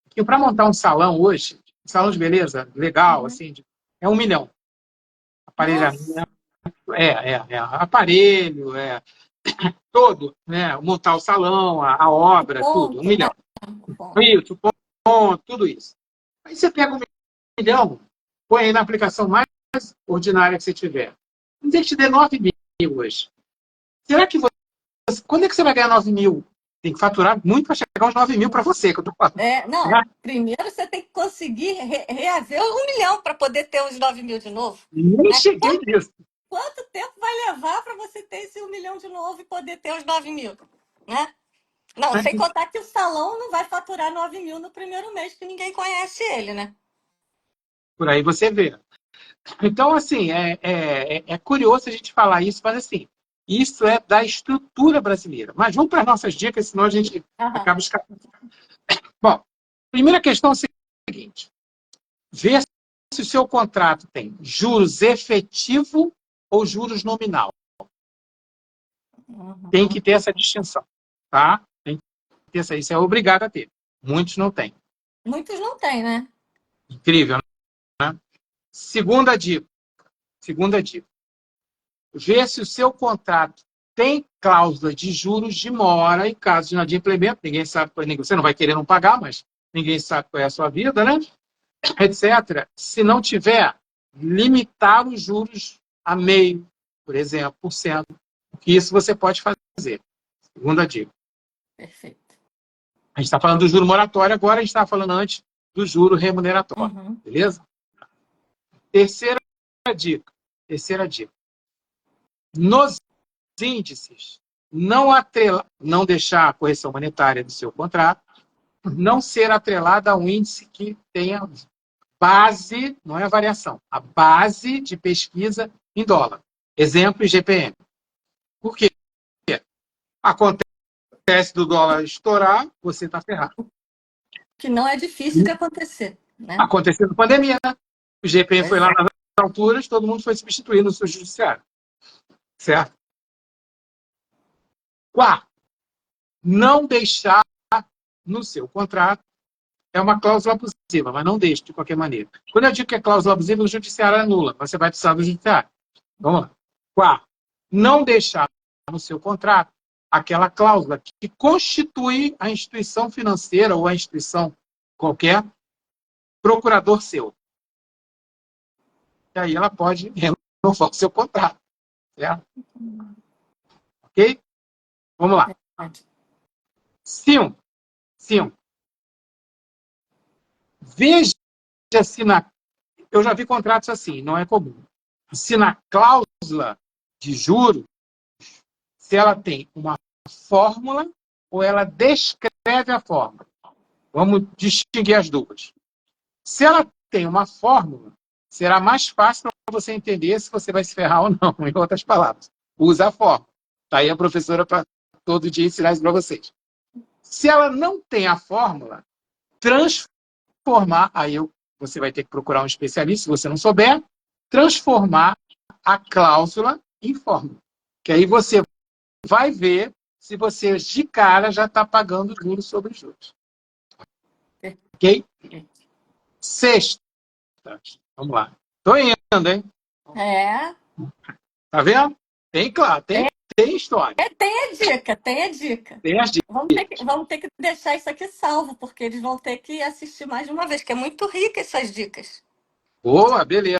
que para montar um salão hoje, um salão de beleza legal, Uhum. assim, é 1 milhão. Nossa, Aparelhamento, aparelho, todo, né? Montar o salão, a obra, tudo, um ponto, milhão. o ponto. Isso, ponto, tudo isso. Aí você pega 1 milhão, põe aí na aplicação mais ordinária que você tiver. Vamos dizer que te dê 9 mil hoje. Será que você. Quando é que você vai ganhar 9 mil? Tem que faturar muito para chegar aos 9 mil para você, que eu estou falando. Não, Né? primeiro você tem que conseguir reaver 1 milhão para poder ter os 9 mil de novo. Nem Né? cheguei nisso. Quanto tempo vai levar para você ter esse 1 milhão de novo e poder ter os 9 mil? Né? Não, Né? sem contar que o salão não vai faturar 9 mil no primeiro mês, que ninguém conhece ele, né? Por aí você vê. Então, assim, é curioso a gente falar isso, mas assim, isso é da estrutura brasileira. Mas vamos para as nossas dicas, senão a gente Aham. acaba escapando. Bom, primeira questão é a seguinte: ver se o seu contrato tem juros efetivo ou juros nominal. Tem que Uhum. ter essa distinção, tá? Tem que ter essa, isso é obrigado a ter. Muitos não têm. Muitos não têm, né? Incrível, né? Segunda dica. Segunda dica. Ver se o seu contrato tem cláusula de juros de mora em caso de inadimplemento. Ninguém sabe, você não vai querer não pagar, mas ninguém sabe qual é a sua vida, né? Etc. Se não tiver, limitar os juros a meio, por exemplo, por cento. Que isso você pode fazer. Segunda dica. Perfeito. A gente está falando do juro moratório, agora a gente está falando antes do juro remuneratório. Uhum. Beleza? Terceira dica. Terceira dica. Nos índices, não deixar a correção monetária do seu contrato, não ser atrelada a um índice que tenha base, não é a variação, a base de pesquisa em dólar. Exemplo, IGPM. Por quê? Acontece do dólar estourar, você está ferrado. Que não é difícil de acontecer, né? Aconteceu na pandemia, né? O IGPM foi Pois lá é. nas alturas, todo mundo foi substituído no seu judiciário. Certo? Quarto, não deixar no seu contrato é uma cláusula abusiva, mas não deixe de qualquer maneira. Quando eu digo que é cláusula abusiva, o judiciário anula. Você vai precisar do judiciário. Vamos lá. Quarto, não deixar no seu contrato aquela cláusula que constitui a instituição financeira ou a instituição qualquer procurador seu. E aí ela pode renovar o seu contrato. Certo? Ok? Vamos lá. 5. 5. Veja se na. Eu já vi contratos assim, não é comum. Se na cláusula de juros, se ela tem uma fórmula ou ela descreve a fórmula. Vamos distinguir as duas. Se ela tem uma fórmula, será mais fácil para você entender se você vai se ferrar ou não, em outras palavras. Usa a fórmula. Está aí a professora para todo dia ensinar isso para vocês. Se ela não tem a fórmula, transformar, você vai ter que procurar um especialista, se você não souber, transformar a cláusula em fórmula. Que aí você vai ver se você, de cara, já está pagando juros sobre juros. Ok? Sexta. Vamos lá. Estou indo, hein? É. Tá vendo? Tem, claro, tem história. Tem a dica, tem a dica. Tem as dicas. Vamos ter que deixar isso aqui salvo, porque eles vão ter que assistir mais de uma vez, que é muito rica essas dicas. Boa, beleza.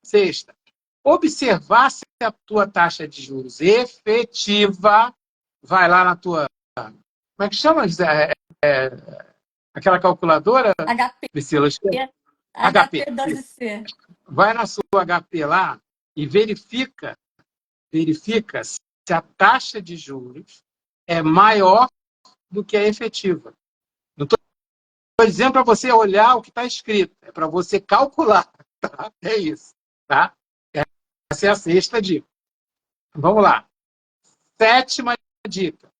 Sexta. Observar se a tua taxa de juros efetiva vai lá na tua. Como é que chama? Aquela calculadora, HP, Priscila? HP. HP12C. Vai na sua HP lá e verifica se a taxa de juros é maior do que a efetiva. Não estou dizendo para você olhar o que está escrito, é para você calcular. Tá? É isso. Tá? Essa é a sexta dica. Vamos lá. Sétima dica.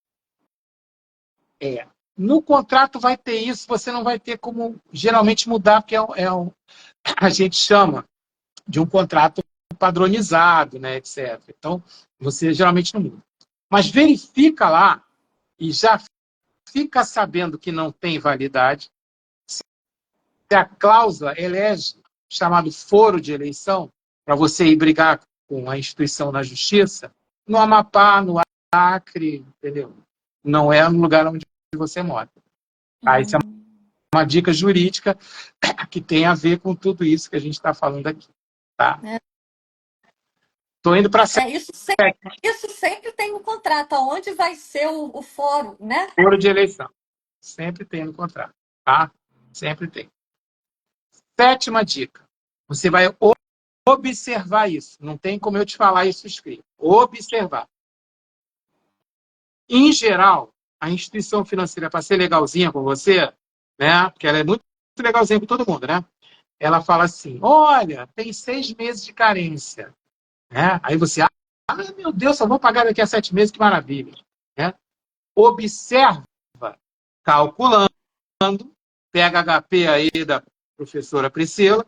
No contrato vai ter isso, você não vai ter como geralmente mudar, porque a gente chama de um contrato padronizado, né, etc. Então, você geralmente não muda. Mas verifica lá e já fica sabendo que não tem validade. Se a cláusula elege chamado foro de eleição, para você ir brigar com a instituição na justiça, no Amapá, no Acre, entendeu? Não é no lugar onde você mora. Tá? Isso é uma dica jurídica que tem a ver com tudo isso que a gente está falando aqui. Tá? Estou indo para isso sempre tem no contrato, aonde vai ser o fórum, né? foro de eleição. Sempre tem no contrato. Tá? Sempre tem. Sétima dica. Você vai observar isso. Não tem como eu te falar isso escrito. Observar. Em geral, a instituição financeira, para ser legalzinha com você, né? Porque ela é muito legalzinha com todo mundo, né? Ela fala assim: olha, tem 6 meses de carência. Né? Aí você, meu Deus, só vou pagar daqui a 7 meses, que maravilha. Né? Observa, calculando, pega HP aí da professora Priscila,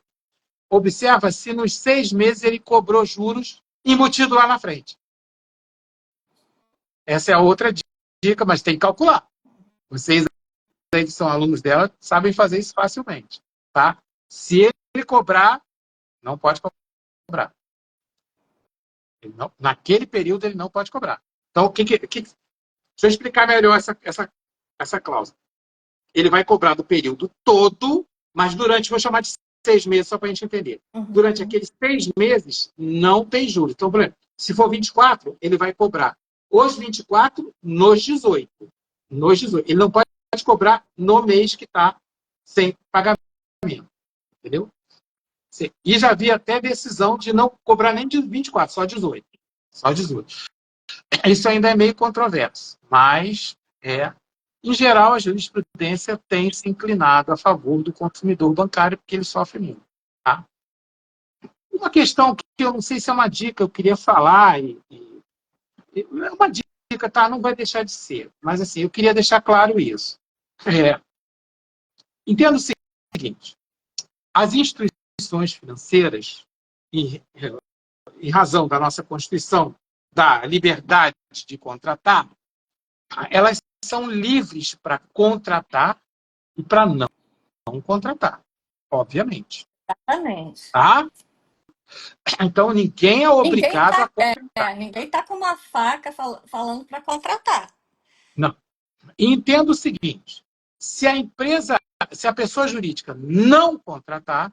observa se nos 6 meses ele cobrou juros embutido lá na frente. Essa é a outra dica, mas tem que calcular. Vocês aí que são alunos dela sabem fazer isso facilmente. Tá? Se ele cobrar, não pode cobrar. Não, naquele período ele não pode cobrar. Então, deixa eu explicar melhor essa cláusula. Ele vai cobrar do período todo, mas durante, vou chamar de 6 meses, só para a gente entender. Durante aqueles 6 meses, não tem juros. Então, por exemplo, se for 24, ele vai cobrar os 24 nos 18. Nos 18. Ele não pode cobrar no mês que está sem pagamento. Entendeu? E já havia até decisão de não cobrar nem de 24, só 18. Só 18. Isso ainda é meio controverso, mas, em geral, a jurisprudência tem se inclinado a favor do consumidor bancário, porque ele sofre muito. Tá? Uma questão que eu não sei se é uma dica, eu queria falar, é uma dica, tá? Não vai deixar de ser, mas assim, eu queria deixar claro isso. Entenda o seguinte, as instituições financeiras, em razão da nossa Constituição, da liberdade de contratar, elas são livres para contratar e para não contratar, obviamente. Exatamente. Tá? Então, ninguém é obrigado a contratar. Ninguém está com uma faca falando para contratar. Não. E entenda o seguinte, se a pessoa jurídica não contratar,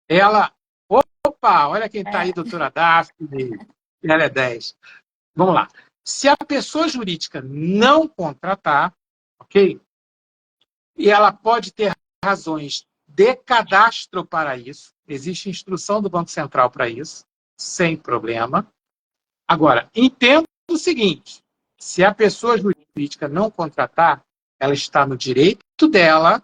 ela... Opa, olha quem está aí, doutora Daphne, ela é 10. Vamos lá. Se a pessoa jurídica não contratar, ok? E ela pode ter razões de cadastro para isso, existe instrução do Banco Central para isso, sem problema. Agora, entenda o seguinte, se a pessoa jurídica não contratar, ela está no direito dela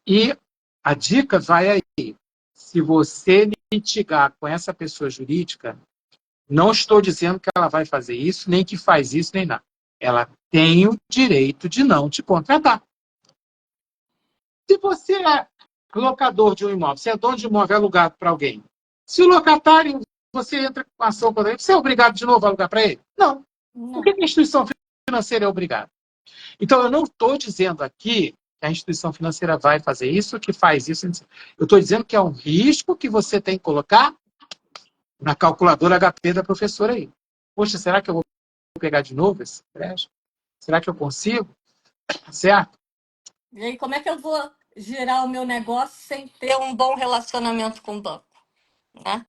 e a dica vai aí. Se você litigar com essa pessoa jurídica, não estou dizendo que ela vai fazer isso, nem que faz isso, nem nada. Ela tem o direito de não te contratar. Se você é locador de um imóvel, você é dono de um imóvel alugado para alguém, se o locatário, você entra com ação contra ele, você é obrigado de novo a alugar para ele? Não. Por que a instituição financeira é obrigada? Então, eu não estou dizendo aqui que a instituição financeira vai fazer isso, que faz isso. Eu estou dizendo que é um risco que você tem que colocar na calculadora HP da professora aí. Poxa, será que eu vou pegar de novo esse empréstimo? Será que eu consigo? Certo? E aí, como é que eu vou girar o meu negócio sem ter um bom relacionamento com o banco? Né?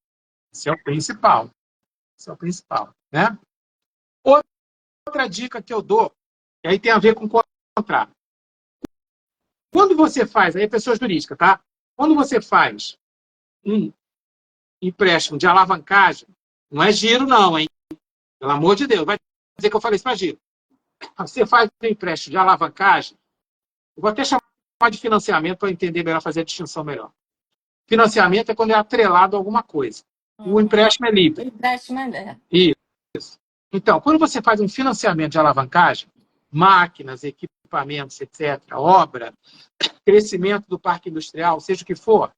Esse é o principal. Esse é o principal. Né? Outra dica que eu dou, e aí tem a ver com o contrato. Quando você faz, aí é pessoa jurídica, tá? Quando você faz um empréstimo de alavancagem, não é giro não, hein? Pelo amor de Deus, vai dizer que eu falei isso para giro. você faz um empréstimo de alavancagem, eu vou até chamar de financiamento para entender melhor, fazer a distinção melhor. Financiamento é quando é atrelado a alguma coisa. O empréstimo é livre. O empréstimo é. Isso. Então, quando você faz um financiamento de alavancagem, máquinas, equipamentos, etc., obra, crescimento do parque industrial, seja o que for,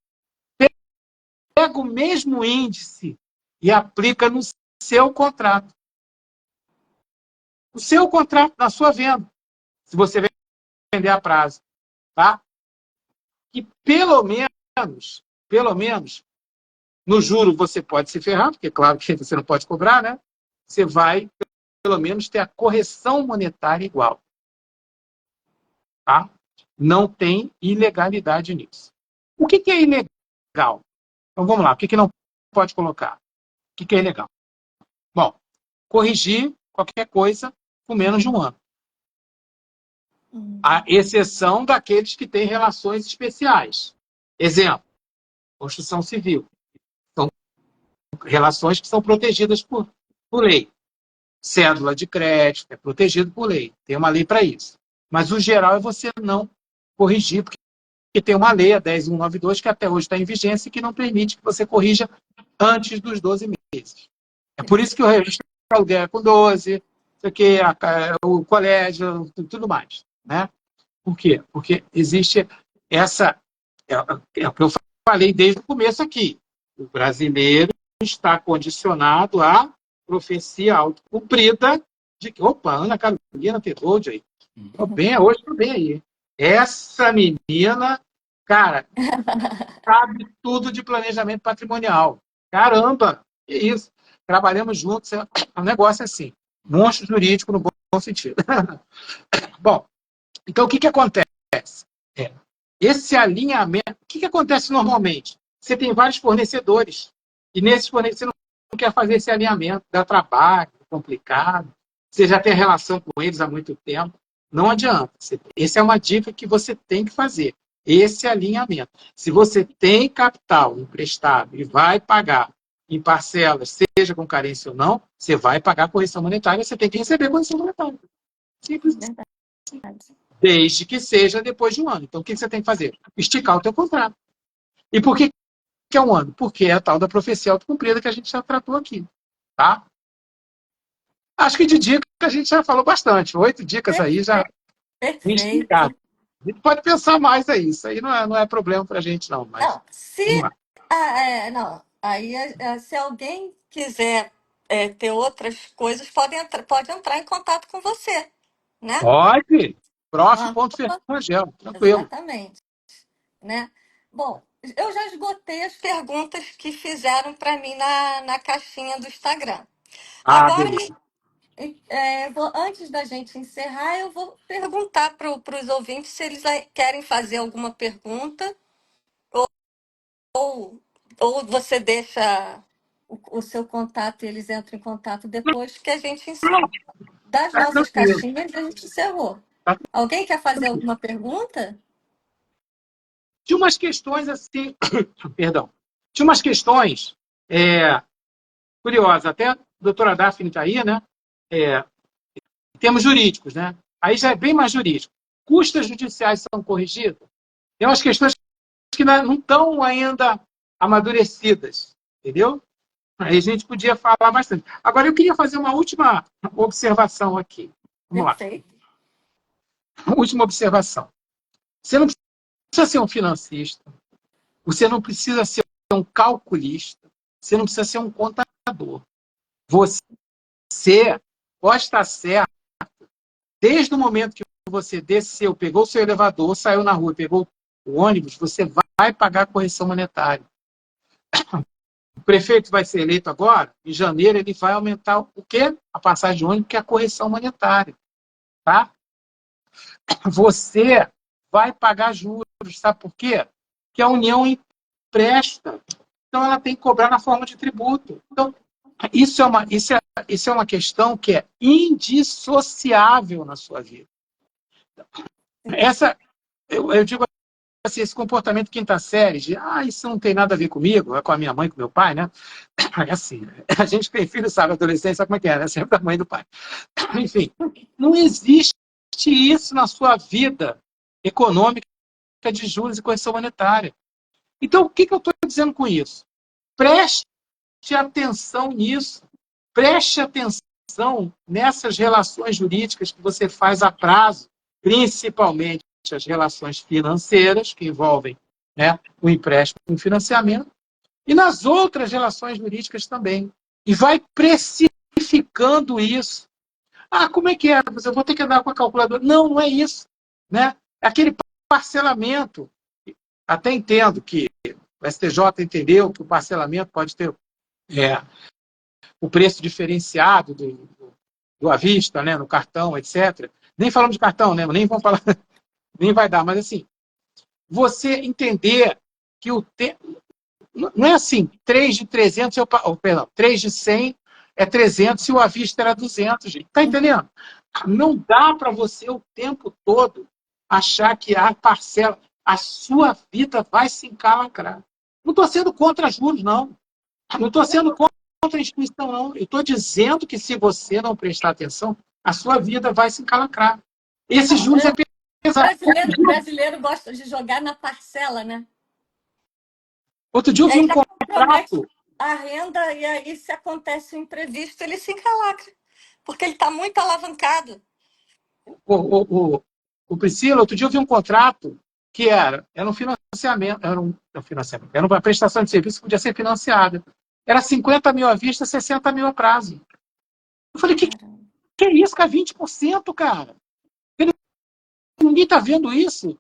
pega o mesmo índice e aplica no seu contrato. O seu contrato, na sua venda, se você vender a prazo. Tá? E pelo menos, no juro você pode se ferrar, porque claro que você não pode cobrar, né? Você vai, pelo menos, ter a correção monetária igual. Tá? Não tem ilegalidade nisso. O que é ilegal? Então vamos lá, o que não pode colocar? O que é ilegal? Bom, corrigir qualquer coisa com menos de um ano. A exceção daqueles que têm relações especiais. Exemplo, construção civil. São relações que são protegidas por lei. Cédula de crédito é protegido por lei. Tem uma lei para isso. Mas o geral é você não corrigir, porque tem uma lei, a 10.192, que até hoje está em vigência e que não permite que você corrija antes dos 12 meses. É por isso que o registro de aluguel é com 12, o colégio, tudo mais. Né? Por quê? Porque existe essa... É o que eu falei desde o começo aqui. O brasileiro está condicionado à profecia autocumprida de que, opa, Ana Carolina Teodoro aí. Hoje estou bem aí. Essa menina, cara, sabe tudo de planejamento patrimonial. Caramba, que isso. Trabalhamos juntos, é um negócio assim. Monstro jurídico no bom sentido. Bom, então o que acontece? Esse alinhamento, o que acontece normalmente? Você tem vários fornecedores, e nesses fornecedores você não quer fazer esse alinhamento, dá trabalho, é complicado, você já tem relação com eles há muito tempo, não adianta. Essa é uma dica que você tem que fazer, esse alinhamento. Se você tem capital emprestado e vai pagar em parcelas, seja com carência ou não, você vai pagar correção monetária, você tem que receber correção monetária. Simples assim. Desde que seja depois de um ano. Então, o que você tem que fazer? Esticar o teu contrato. E por que é um ano? Porque é a tal da profecia autocumprida que a gente já tratou aqui. Tá? Acho que de dica a gente já falou bastante. 8 dicas aí já bem explicadas. A gente pode pensar mais aí. Isso aí não é problema para a gente, não. Mas, não, não. Aí, se alguém quiser ter outras coisas, pode entrar em contato com você. Né? Pode. Prof.Fernando, tranquilo. Exatamente. Né? Bom, eu já esgotei as perguntas que fizeram para mim na caixinha do Instagram. Agora, antes da gente encerrar, eu vou perguntar para os ouvintes se eles querem fazer alguma pergunta ou você deixa o seu contato e eles entram em contato depois que a gente encerra. Das nossas caixinhas, a gente encerrou. Alguém quer fazer alguma pergunta? Tinha umas questões assim, perdão, tinha umas questões curiosas, até a doutora Daphne está aí, né? Em termos jurídicos, né? Aí já é bem mais jurídico. Custas judiciais são corrigidas? Tem umas questões que não estão ainda amadurecidas, entendeu? Aí a gente podia falar bastante. Agora, eu queria fazer uma última observação aqui. Vamos Perfeito. lá. Última observação. Você não precisa ser um financista, você não precisa ser um calculista, você não precisa ser um contador. Você pode estar certo desde o momento que você desceu, pegou o seu elevador, saiu na rua, pegou o ônibus, você vai pagar a correção monetária. O prefeito vai ser eleito agora, em janeiro ele vai aumentar o quê? A passagem de ônibus, que é a correção monetária. Tá? Você vai pagar juros, sabe por quê? Porque a União empresta, então ela tem que cobrar na forma de tributo. Então, isso é uma questão que é indissociável na sua vida. Eu digo assim, esse comportamento quinta série, de isso não tem nada a ver comigo, é com a minha mãe, com o meu pai, né? É assim, a gente tem filho, sabe, adolescente, sabe como é que é, né? Sempre a mãe do pai. Enfim, não existe isso na sua vida econômica de juros e correção monetária. Então, o que eu estou dizendo com isso? Preste atenção nisso. Preste atenção nessas relações jurídicas que você faz a prazo, principalmente as relações financeiras, que envolvem, né, o empréstimo e o financiamento, e nas outras relações jurídicas também. E vai precificando isso. Como é que é? Eu vou ter que andar com a calculadora. Não, não é isso. Né? É aquele parcelamento. Até entendo que o STJ entendeu que o parcelamento pode ter o preço diferenciado do à vista, né, no cartão, etc. Nem falamos de cartão, né? Nem vamos falar, nem vai dar, mas assim, você entender que o tempo. Não é assim, 3 de 300, perdão, 3 de 100 é 300 e o à vista era 200, gente. Está entendendo? Não dá para você o tempo todo achar que a parcela, a sua vida vai se encalacrar. Não estou sendo contra juros, não. Não estou sendo contra a instituição, não. Eu estou dizendo que se você não prestar atenção, a sua vida vai se encalacrar. Esse juros é pesado. Brasileiro gosta de jogar na parcela, né? Outro dia eu vi um contrato. A renda, e aí, se acontece um imprevisto, ele se encalacra, porque ele está muito alavancado. O Priscila, outro dia eu vi um contrato que era um financiamento, era uma prestação de serviço que podia ser financiada. Era 50 mil à vista, 60 mil a prazo. Eu falei, que é isso, cara? 20%, cara. Ninguém está vendo isso.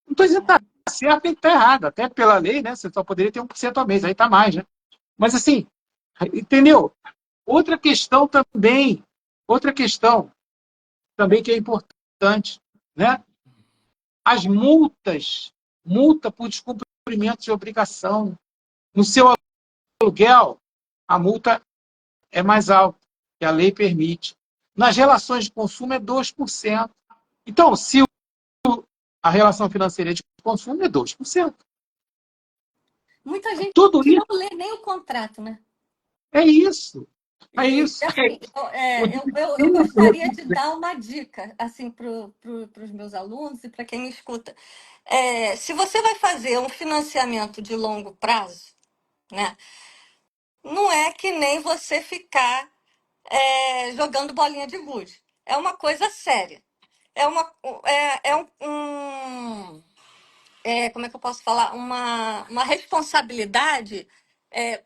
Não estou dizendo que está certo nem que está errado. Até pela lei, né? Você só poderia ter 1% ao mês, aí está mais, né? Mas assim, entendeu? Outra questão também que é importante, né? As multa por descumprimento de obrigação. No seu aluguel, a multa é mais alta, que a lei permite. Nas relações de consumo é 2%. Então, se a relação financeira de consumo é 2%. Muita gente Tudo não isso lê nem o contrato, né? é isso. É isso. Assim, eu gostaria de dar uma dica assim, para os meus alunos e para quem me escuta. Se você vai fazer um financiamento de longo prazo, né, não é que nem você ficar jogando bolinha de gude. É uma coisa séria. Como é que eu posso falar? Uma responsabilidade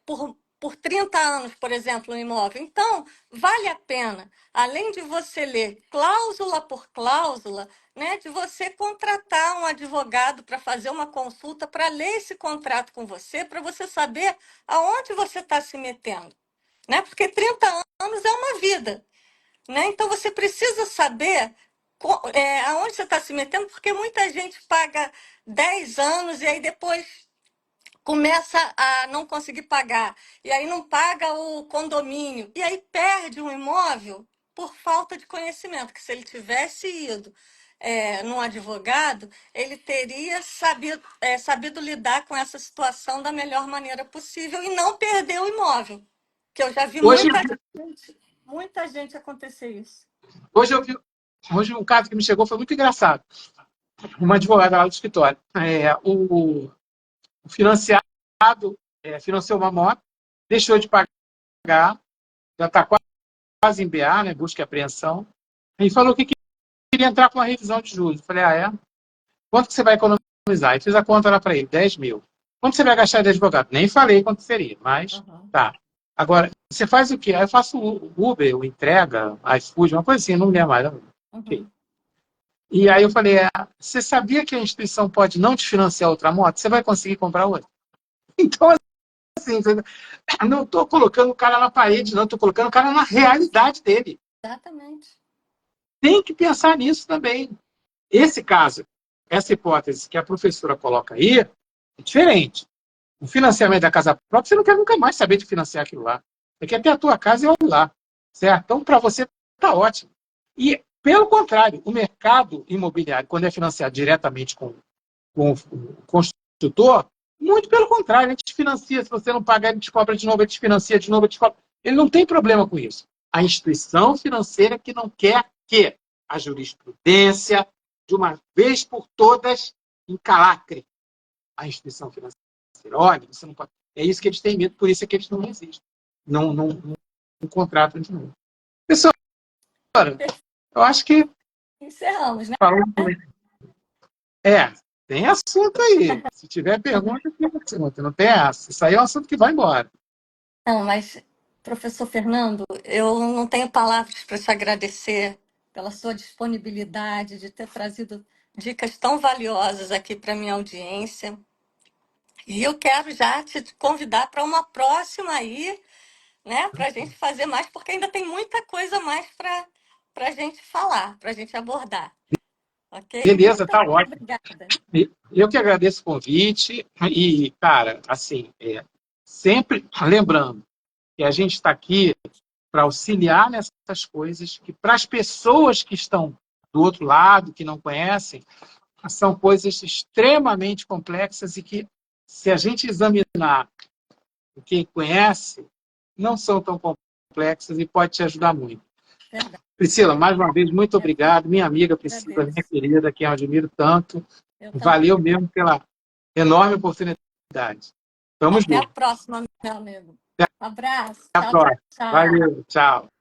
por 30 anos, por exemplo, no imóvel. Então, vale a pena, além de você ler cláusula por cláusula, né, de você contratar um advogado para fazer uma consulta, para ler esse contrato com você, para você saber aonde você está se metendo. Né? Porque 30 anos é uma vida. Né? Então, você precisa saber aonde você está se metendo, porque muita gente paga 10 anos e aí depois começa a não conseguir pagar. E aí não paga o condomínio. E aí perde um imóvel por falta de conhecimento, que se ele tivesse ido num advogado, ele teria sabido lidar com essa situação da melhor maneira possível e não perder o imóvel. Que eu já vi muita gente acontecer isso. Hoje um caso que me chegou foi muito engraçado. Uma advogada lá do escritório. O financiado financiou uma moto, deixou de pagar, já está quase em BA, né, busca e apreensão, e falou que queria entrar com uma revisão de juros. Eu falei, quanto que você vai economizar? E fiz a conta lá para ele, 10 mil. Quanto você vai gastar de advogado? Nem falei quanto seria, mas tá. Agora, você faz o quê? Eu faço Uber, o entrega, iFood, uma coisa assim, não me lembro mais. Okay. E aí eu falei, você sabia que a instituição pode não te financiar outra moto? Você vai conseguir comprar outra? Então, assim, não estou colocando o cara na parede, não, estou colocando o cara na realidade dele. Exatamente. Tem que pensar nisso também. Esse caso, essa hipótese que a professora coloca aí, é diferente. O financiamento da casa própria, você não quer nunca mais saber de financiar aquilo lá. Você quer ter a tua casa e olha lá. Certo? Então, para você, está ótimo. E, pelo contrário, o mercado imobiliário, quando é financiado diretamente com com o construtor, muito pelo contrário, ele te financia. Se você não pagar, ele te cobra de novo, ele te financia de novo, ele te cobra. Ele não tem problema com isso. A instituição financeira que não quer que a jurisprudência, de uma vez por todas, encalacre a instituição financeira. Olha, você não pode. É isso que eles têm medo, por isso é que eles não resistem. Não contratam de novo. Pessoal, eu acho que Encerramos, né? falou. Tem assunto aí. Se tiver pergunta, tem pergunta. Não tem essa. Isso aí é um assunto que vai embora. Não, mas, professor Fernando, eu não tenho palavras para te agradecer pela sua disponibilidade de ter trazido dicas tão valiosas aqui para a minha audiência. E eu quero já te convidar para uma próxima aí, né? Para a gente fazer mais, porque ainda tem muita coisa mais para a gente falar, para a gente abordar. Ok? Beleza, Muito tá ótimo. obrigada. Eu que agradeço o convite. E, cara, assim, sempre lembrando que a gente está aqui para auxiliar nessas coisas, que para as pessoas que estão do outro lado, que não conhecem, são coisas extremamente complexas e que, se a gente examinar quem conhece, não são tão complexas e pode te ajudar muito. Verdade. Priscila, mais uma vez, muito obrigado. Minha amiga Priscila, Agradeço. minha querida, que eu admiro tanto. Eu Valeu também. mesmo pela enorme oportunidade. Tamo Até a junto. próxima, meu amigo. Um abraço. Até a Tchau, próxima. tchau. Valeu, tchau.